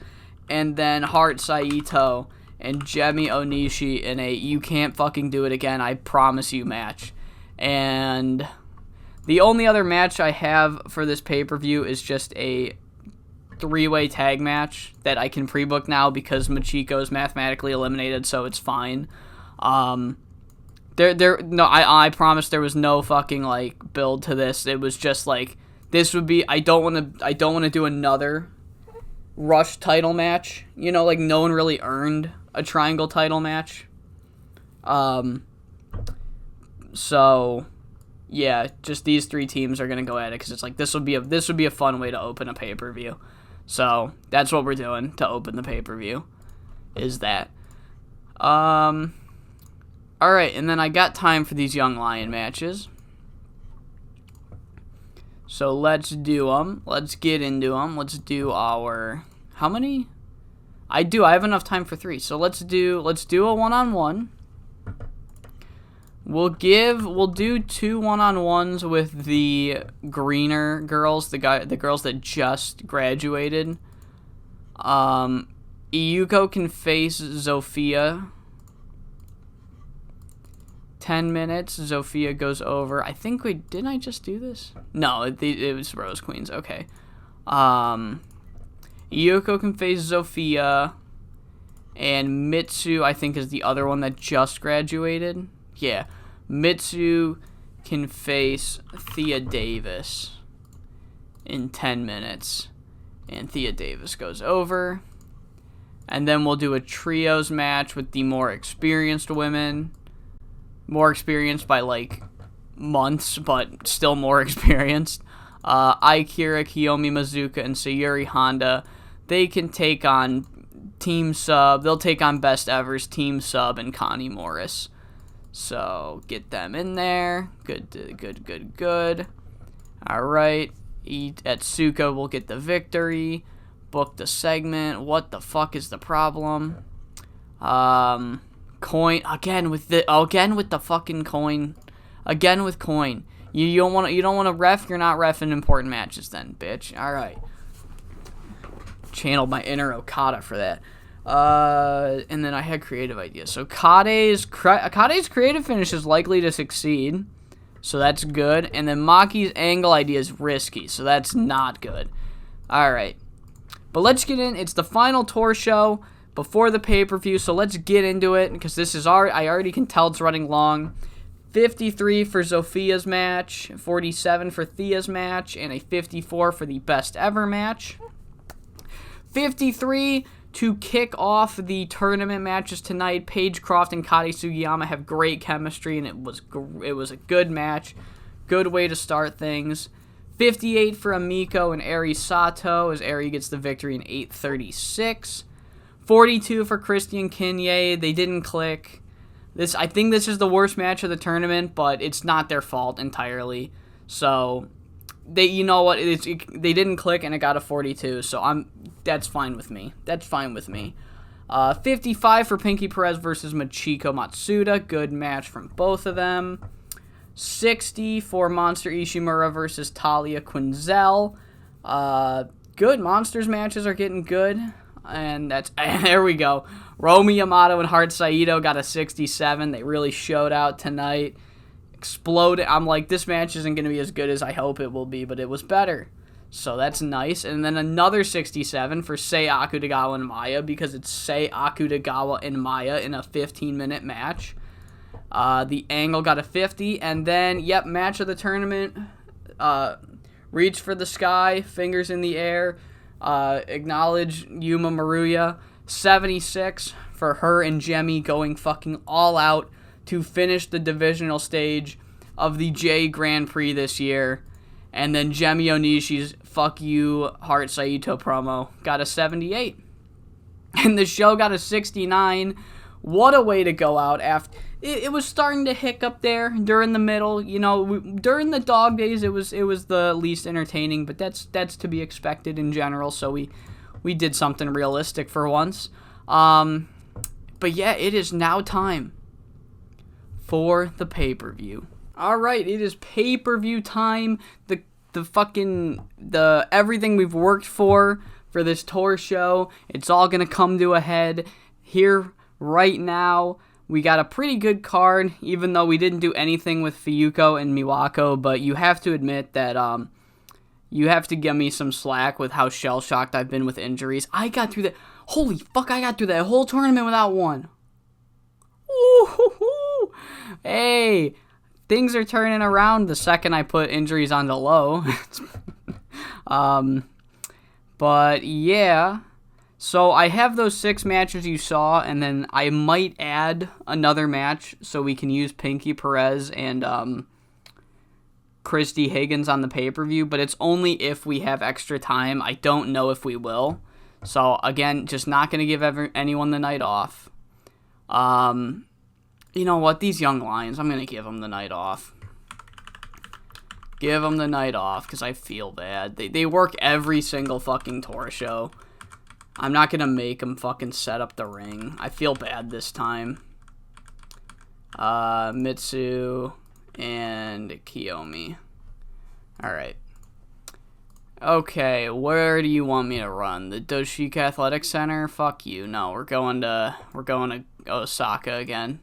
and then Hart Saito and Jemmy Onishi in a you can't fucking do it again, I promise you match. And the only other match I have for this pay-per-view is just a 3-way tag match that I can pre-book now because Machiko is mathematically eliminated, so it's fine. I promise there was no fucking like build to this. It was just like this would be I don't want to do another Rush title match. You know, like no one really earned a triangle title match. So yeah, just these 3 teams are gonna go at it because it's like this would be a fun way to open a pay-per-view. So that's what we're doing to open the pay-per-view. Is that? All right, and then I got time for these Young Lion matches. So let's do them. Let's get into them. Let's do our how many? I have enough time for 3. So let's do a one-on-one. We'll do 2 one-on-ones with the greener girls, the girls that just graduated. Iyuko can face Zofia. 10 minutes. Zofia goes over. I think didn't I just do this? No, it was Rose Queens. Okay. Iyuko can face Zofia, and Mitsu I think is the other one that just graduated. Yeah, Mitsu can face Thea Davis in 10 minutes, and Thea Davis goes over. And then we'll do a trios match with the more experienced women. More experienced by, like, months, but still more experienced. Aikira, Kiyomi Mizuka, and Sayuri Honda, they can take on Team Sub. They'll take on Best Ever's Team Sub and Connie Morris. So, get them in there. Good. Alright. Atsuka will get the victory. Book the segment. What the fuck is the problem? Coin. Again with the fucking coin. Again with coin. You don't want to ref, you're not reffing important matches then, bitch. Alright. Channeled my inner Okada for that. And then I had creative ideas. So Kade's creative finish is likely to succeed. So that's good. And then Maki's angle idea is risky. So that's not good. Alright. But let's get in. It's the final tour show before the pay-per-view. So let's get into it. Because I already can tell it's running long. 53 for Zofia's match. 47 for Thea's match. And a 54 for the best ever match. 53 to kick off the tournament matches tonight. Paige Croft and Kari Sugiyama have great chemistry, and it was a good match. Good way to start things. 58 for Amiko and Eri Sato as Eri gets the victory in 8:36. 42 for Christian Kinye. They didn't click. I think this is the worst match of the tournament, but it's not their fault entirely. So they didn't click and it got a 42, so that's fine with me. 55 for Pinky Perez versus Michiko Matsuda. Good match from both of them. 60 for Monster Ishimura versus Talia Quinzel. Good Monsters matches are getting good. And there we go. Romi Yamato and Hart Saito got a 67. They really showed out tonight. Exploded. I'm like, this match isn't going to be as good as I hope it will be, but it was better. So that's nice. And then another 67 for Sei Akutagawa and Maya, because it's Sei Akutagawa and Maya in a 15-minute match. The Angle got a 50. And then, match of the tournament. Reach for the sky, fingers in the air. Acknowledge Yuma Maruya. 76 for her and Jemmy going fucking all out to finish the divisional stage. of the J Grand Prix this year. And then Jemi Onishi's Fuck You Heart Saito promo got a 78. And the show got a 69. What a way to go out. After it was starting to hiccup there during the middle. You know, during the dog days, it was the least entertaining, but that's to be expected in general. So we did something realistic for once. But yeah, it is now time for the pay-per-view. All right, it is pay-per-view time. The everything we've worked for this tour show, it's all gonna come to a head here right now. We got a pretty good card, even though we didn't do anything with Fuyuko and Miwako, but you have to admit that you have to give me some slack with how shell-shocked I've been with injuries. I got through that. Holy fuck, I got through that whole tournament without one. Ooh, hey, things are turning around the second I put injuries on the low. But yeah, so I have those 6 matches you saw, and then I might add another match so we can use Pinky Perez and Christy Higgins on the pay-per-view, but it's only if we have extra time. I don't know if we will. So again, just not going to give anyone the night off. You know what? These young lions, I'm going to give them the night off. Give them the night off because I feel bad. They work every single fucking tour show. I'm not going to make them fucking set up the ring. I feel bad this time. Mitsu and Kiyomi. Alright. Okay, where do you want me to run? The Doshika Athletic Center? Fuck you. No, we're going to Osaka again.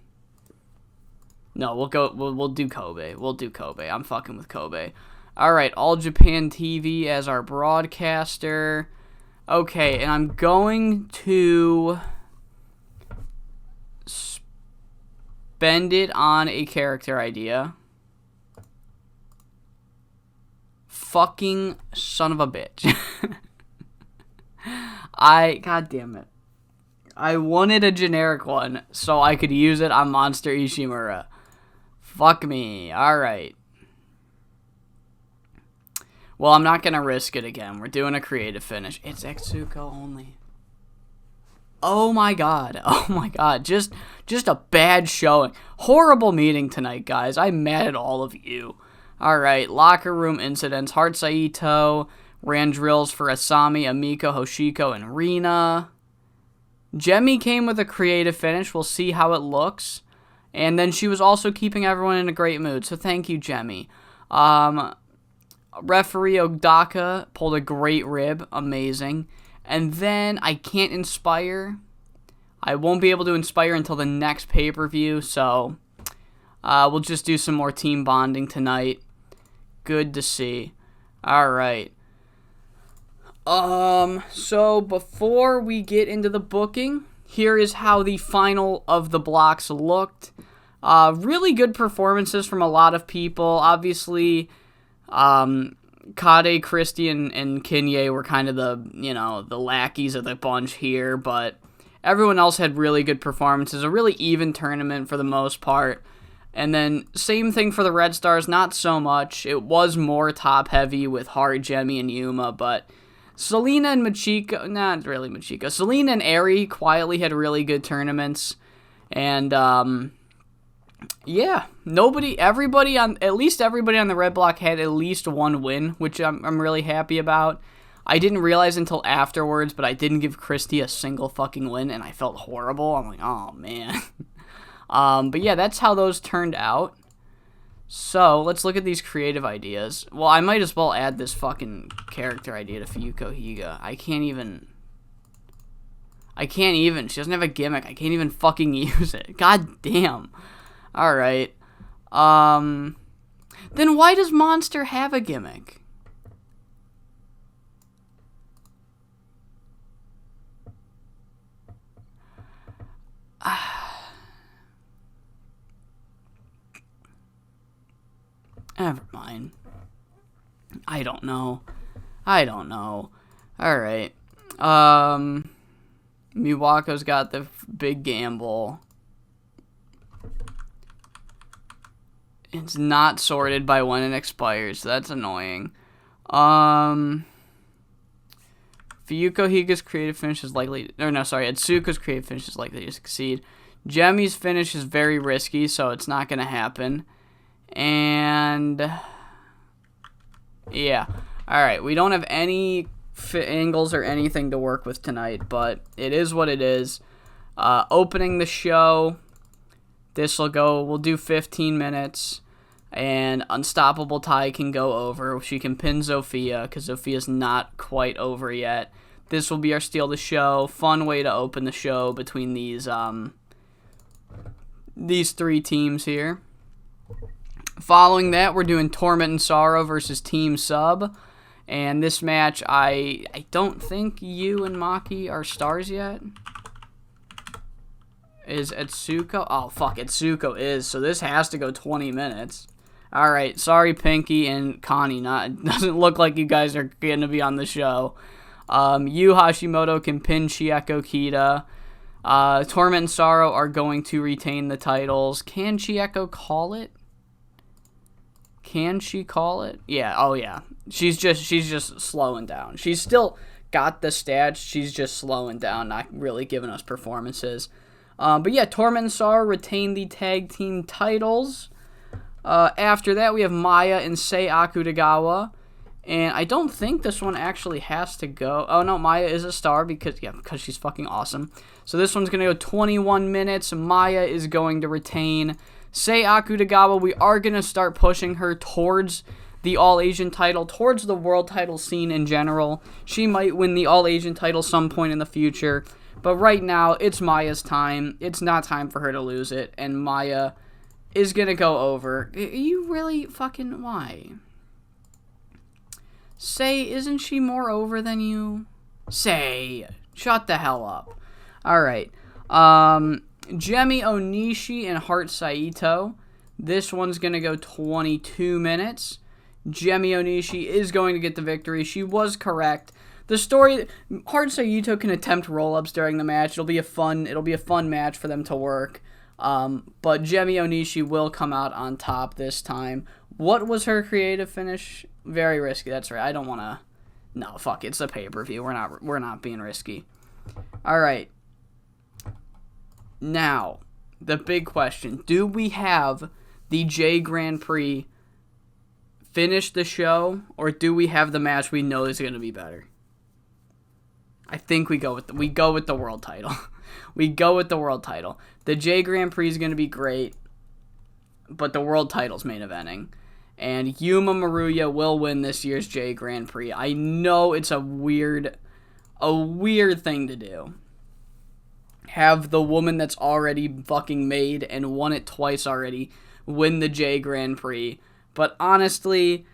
No, we'll do Kobe. We'll do Kobe. I'm fucking with Kobe. Alright, All Japan TV as our broadcaster. Okay, and I'm going to spend it on a character idea. Fucking son of a bitch. God damn it. I wanted a generic one so I could use it on Monster Ishimura. Fuck me. Alright. Well, I'm not going to risk it again. We're doing a creative finish. It's Etsuko only. Oh my god. Oh my god. Just a bad showing. Horrible meeting tonight, guys. I'm mad at all of you. Alright. Locker room incidents. Heart Saito. Ran drills for Asami, Amiko, Hoshiko, and Rina. Jemi came with a creative finish. We'll see how it looks. And then she was also keeping everyone in a great mood. So thank you, Jemi. Referee Odaka pulled a great rib. Amazing. And then I can't inspire. I won't be able to inspire until the next pay-per-view. So we'll just do some more team bonding tonight. Good to see. Alright. So before we get into the booking, here is how the final of the blocks looked. Really good performances from a lot of people. Obviously, Kade, Christie, and Kinye were kind of the lackeys of the bunch here, but everyone else had really good performances. A really even tournament for the most part. And then same thing for the Red Stars, not so much. It was more top-heavy with Haru, Jemi, and Yuma, but Selena and Machiko, not really Machiko, Selena and Eri quietly had really good tournaments. And, yeah, everybody on the Red Block had at least one win, which I'm really happy about. I didn't realize until afterwards, but I didn't give Christy a single fucking win, and I felt horrible. I'm like, oh, man. But yeah, that's how those turned out. So, let's look at these creative ideas. Well, I might as well add this fucking character idea to Fuyuko Higa. I can't even. She doesn't have a gimmick. I can't even fucking use it. God damn. Alright. Then why does Monster have a gimmick? Never mind. I don't know. Alright. Miwako's got the big gamble. It's not sorted by when it expires. So that's annoying. Fuyuko Higa's creative finish is likely... Or no, sorry. Atsuko's creative finish is likely to succeed. Gemi's finish is very risky, so it's not going to happen. And... yeah. Alright, we don't have any angles or anything to work with tonight, but it is what it is. Opening the show, we'll do 15 minutes, and Unstoppable Tai can go over. She can pin Zofia, because Zofia's not quite over yet. This will be our steal the show. Fun way to open the show between these three teams here. Following that, we're doing Torment and Sorrow versus Team Sub. And this match, I don't think you and Maki are stars yet. Is Atsuko? Oh, fuck, Atsuko is. So this has to go 20 minutes. Alright, sorry Pinky and Connie. Doesn't look like you guys are going to be on the show. Yu Hashimoto can pin Chieko Kita. Torment and Sorrow are going to retain the titles. Can Chieko call it? Can she call it? Yeah, oh yeah. She's just slowing down. She's still got the stats. She's just slowing down, not really giving us performances. But yeah, Torment and Sorrow retain the tag team titles. After that, we have Maya and Sei Akutagawa. And I don't think this one actually has to go. Oh no, Maya is a star because she's fucking awesome. So this one's going to go 21 minutes. Maya is going to retain. Sei Akutagawa, we are going to start pushing her towards the All-Asian title, towards the world title scene in general. She might win the All-Asian title some point in the future, but right now, it's Maya's time. It's not time for her to lose it, and Maya is going to go over. You really fucking... why? Sei, isn't she more over than you? Sei, shut the hell up. Alright, Gemi Onishi and Heart Saito. This one's going to go 22 minutes. Gemi Onishi is going to get the victory. She was correct. The story, Heart Saito can attempt roll-ups during the match. It'll be a fun match for them to work. But Gemi Onishi will come out on top this time. What was her creative finish? Very risky. That's right. I don't want to... No, fuck. It's a pay-per-view. We're not being risky. All right. Now, the big question. Do we have the J Grand Prix finish the show, or do we have the match we know is going to be better? I think we go with the world title. We go with the world title. The J Grand Prix is going to be great, but the world title's main eventing. And Yuma Maruya will win this year's J Grand Prix. I know it's a weird thing to do. Have the woman that's already fucking made and won it twice already win the J Grand Prix. But honestly,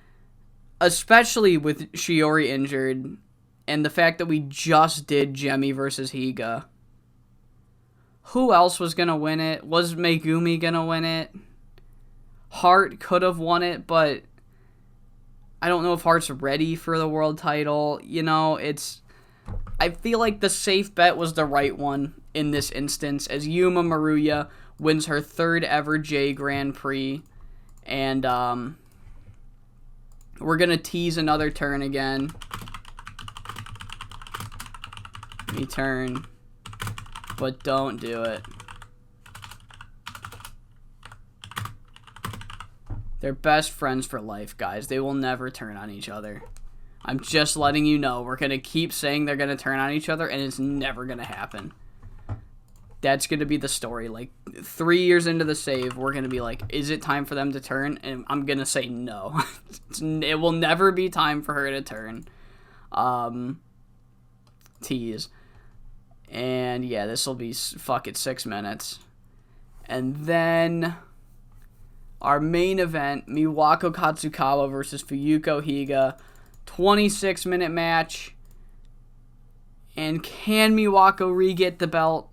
especially with Shiori injured and the fact that we just did Gemi versus Higa, who else was going to win it? Was Megumi going to win it? Hart could have won it, but I don't know if Hart's ready for the world title. You know, I feel like the safe bet was the right one in this instance, as Yuma Maruya wins her third ever J Grand Prix. And we're going to tease another turn again. Turn, but don't do it. They're best friends for life, guys. They will never turn on each other. I'm just letting you know. We're going to keep saying they're going to turn on each other, and it's never going to happen. That's going to be the story. Like, 3 years into the save, we're going to be like, is it time for them to turn? And I'm going to say no. It will never be time for her to turn. Tease. And yeah, this will be, 6 minutes. And then our main event, Miwako Katsukawa versus Fuyuko Higa. 26-minute match. And can Miwako re-get the belt?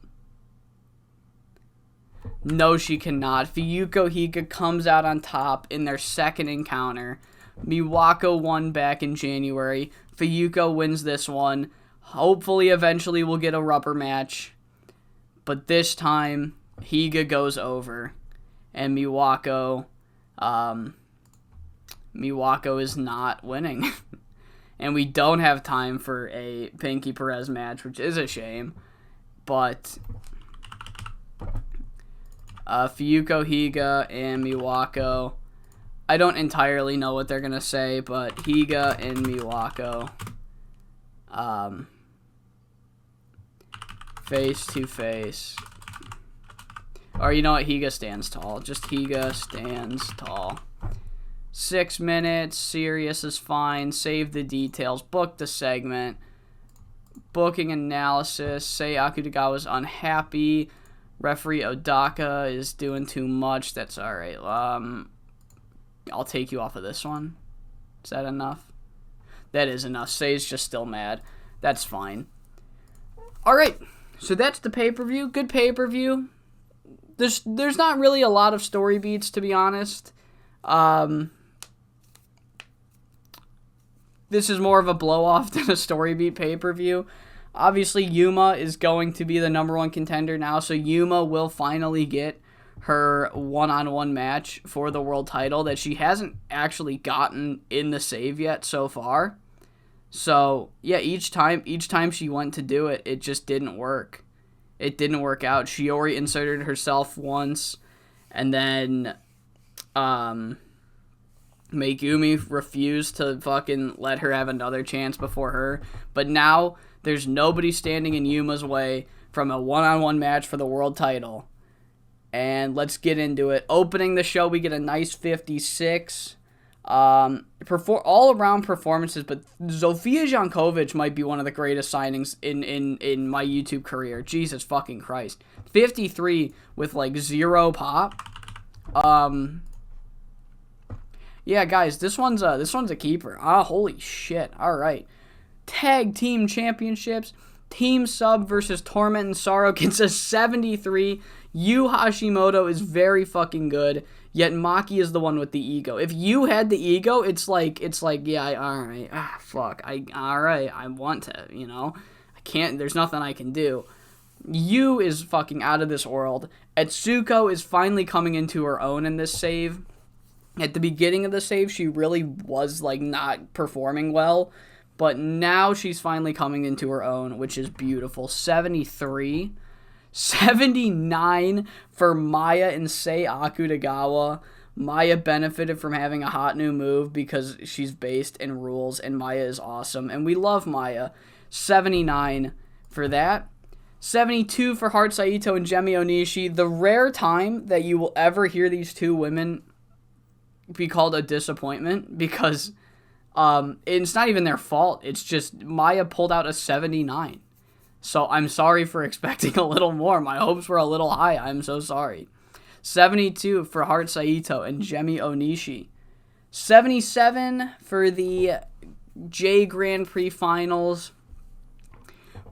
No, she cannot. Fuyuko Higa comes out on top in their second encounter. Miwako won back in January. Fuyuko wins this one. Hopefully, eventually, we'll get a rubber match. But this time, Higa goes over. And Miwako Miwako is not winning. And we don't have time for a Pinky Perez match, which is a shame. But Fuyuko Higa and Miwako, I don't entirely know what they're going to say, but Higa and Miwako, face to face. Or you know what? Higa stands tall. Just Higa stands tall. 6 minutes. Serious is fine. Save the details. Book the segment. Booking analysis. Say Akutagawa's unhappy. Referee Odaka is doing too much. That's alright. I'll take you off of this one. Is that enough? That is enough. Say's just still mad. That's fine. Alright. So that's the pay-per-view. Good pay-per-view. There's not really a lot of story beats, to be honest. This is more of a blow-off than a story beat pay-per-view. Obviously, Yuma is going to be the #1 contender now, so Yuma will finally get her one-on-one match for the world title that she hasn't actually gotten in the save yet so far. So, yeah, each time she went to do it, it just didn't work. It didn't work out. Shiori inserted herself once, and then Megumi refused to fucking let her have another chance before her. But now there's nobody standing in Yuma's way from a one-on-one match for the world title. And let's get into it. Opening the show, we get a nice 56. All-around performances, but Zofia Jankovic might be one of the greatest signings in my YouTube career. Jesus fucking Christ. 53 with, like, 0 pop. Yeah, guys, this one's a keeper. Holy shit. All right. Tag team championships. Team Sub versus Torment and Sorrow gets a 73. Yu Hashimoto is very fucking good, yet Maki is the one with the ego. If you had the ego, it's like yeah, alright. Fuck. Alright, I want to, you know. I can't, there's nothing I can do. Yu is fucking out of this world. Etsuko is finally coming into her own in this save. At the beginning of the save, she really was, like, not performing well. But now she's finally coming into her own, which is beautiful. 73. 79 for Maya and Sei Akutagawa. Maya benefited from having a hot new move because she's based in rules, and Maya is awesome. And we love Maya. 79 for that. 72 for Haru Saito and Gemi Onishi. The rare time that you will ever hear these two women be called a disappointment, because it's not even their fault. It's just Maya pulled out a 79. So I'm sorry for expecting a little more. My hopes were a little high. I'm so sorry. 72 for Haru Saito and Gemi Onishi. 77 for the J Grand Prix finals.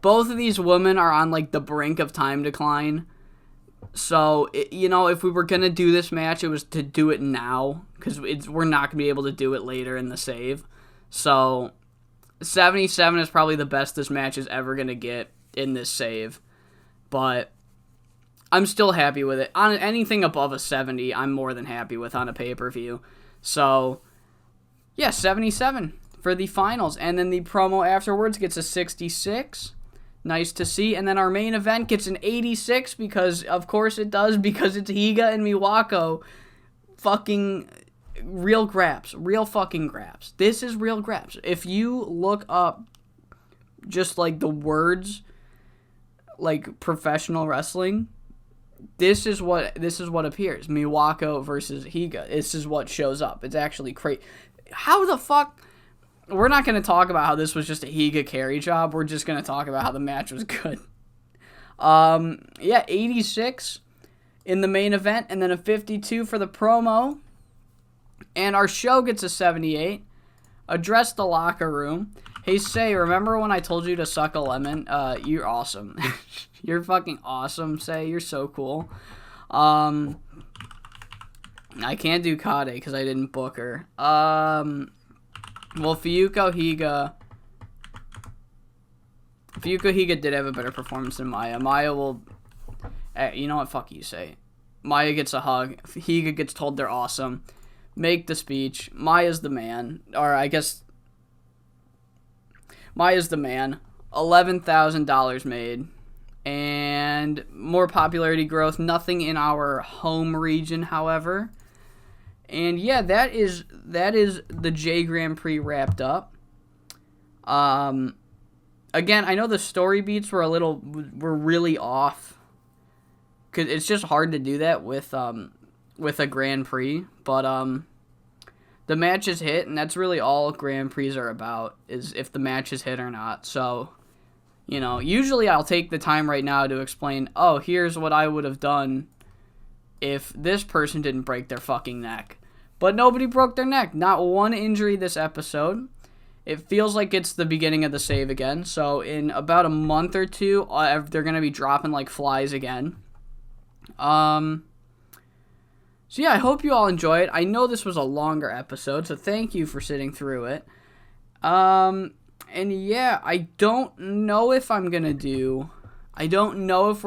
Both of these women are on, like, the brink of time decline. So, you know, if we were going to do this match, it was to do it now, because we're not going to be able to do it later in the save. So, 77 is probably the best this match is ever going to get in this save. But I'm still happy with it. On anything above a 70, I'm more than happy with on a pay-per-view. So, yeah, 77 for the finals. And then the promo afterwards gets a 66. Nice to see. And then our main event gets an 86 because, of course it does, because it's Higa and Miwako. Fucking real graps. Real fucking graps. This is real graps. If you look up just, like, the words, like, professional wrestling, this is what appears. Miwako versus Higa. This is what shows up. It's actually crazy. How the fuck... We're not going to talk about how this was just a Higa carry job. We're just going to talk about how the match was good. Yeah, 86 in the main event, and then a 52 for the promo. And our show gets a 78. Address the locker room. Hey, Say, remember when I told you to suck a lemon? You're awesome. You're fucking awesome, Say. You're so cool. I can't do Kade because I didn't book her. Well, Fuyuko Higa did have a better performance than Maya. Maya will... you know what? Fuck you, Say. Maya gets a hug. Higa gets told they're awesome. make the speech. Maya's the man. Or I guess Maya's the man. $11,000 made. And more popularity growth. Nothing in our home region, however. And yeah, that is the J Grand Prix wrapped up. Again, I know the story beats were really off. 'Cause it's just hard to do that with a Grand Prix, but the matches hit, and that's really all Grand Prix are about, is if the matches hit or not. So, usually I'll take the time right now to explain, oh, here's what I would have done if this person didn't break their fucking neck. But nobody broke their neck. Not one injury this episode. It feels like it's the beginning of the save again. So in about a month or two, they're going to be dropping like flies again. So yeah, I hope you all enjoy it. I know this was a longer episode, so thank you for sitting through it. And yeah, I don't know if we're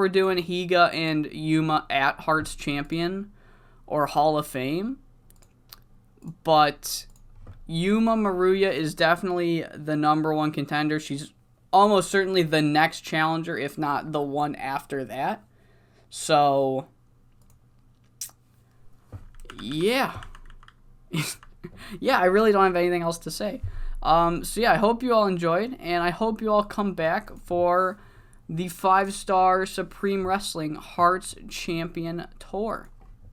doing Higa and Yuma at Hearts Champion or Hall of Fame. But Yuma Maruya is definitely the number one contender. She's almost certainly the next challenger, if not the one after that. So, yeah. Yeah, I really don't have anything else to say. So yeah, I hope you all enjoyed, and I hope you all come back for the 5-star Supreme Wrestling Hearts Champion Tour.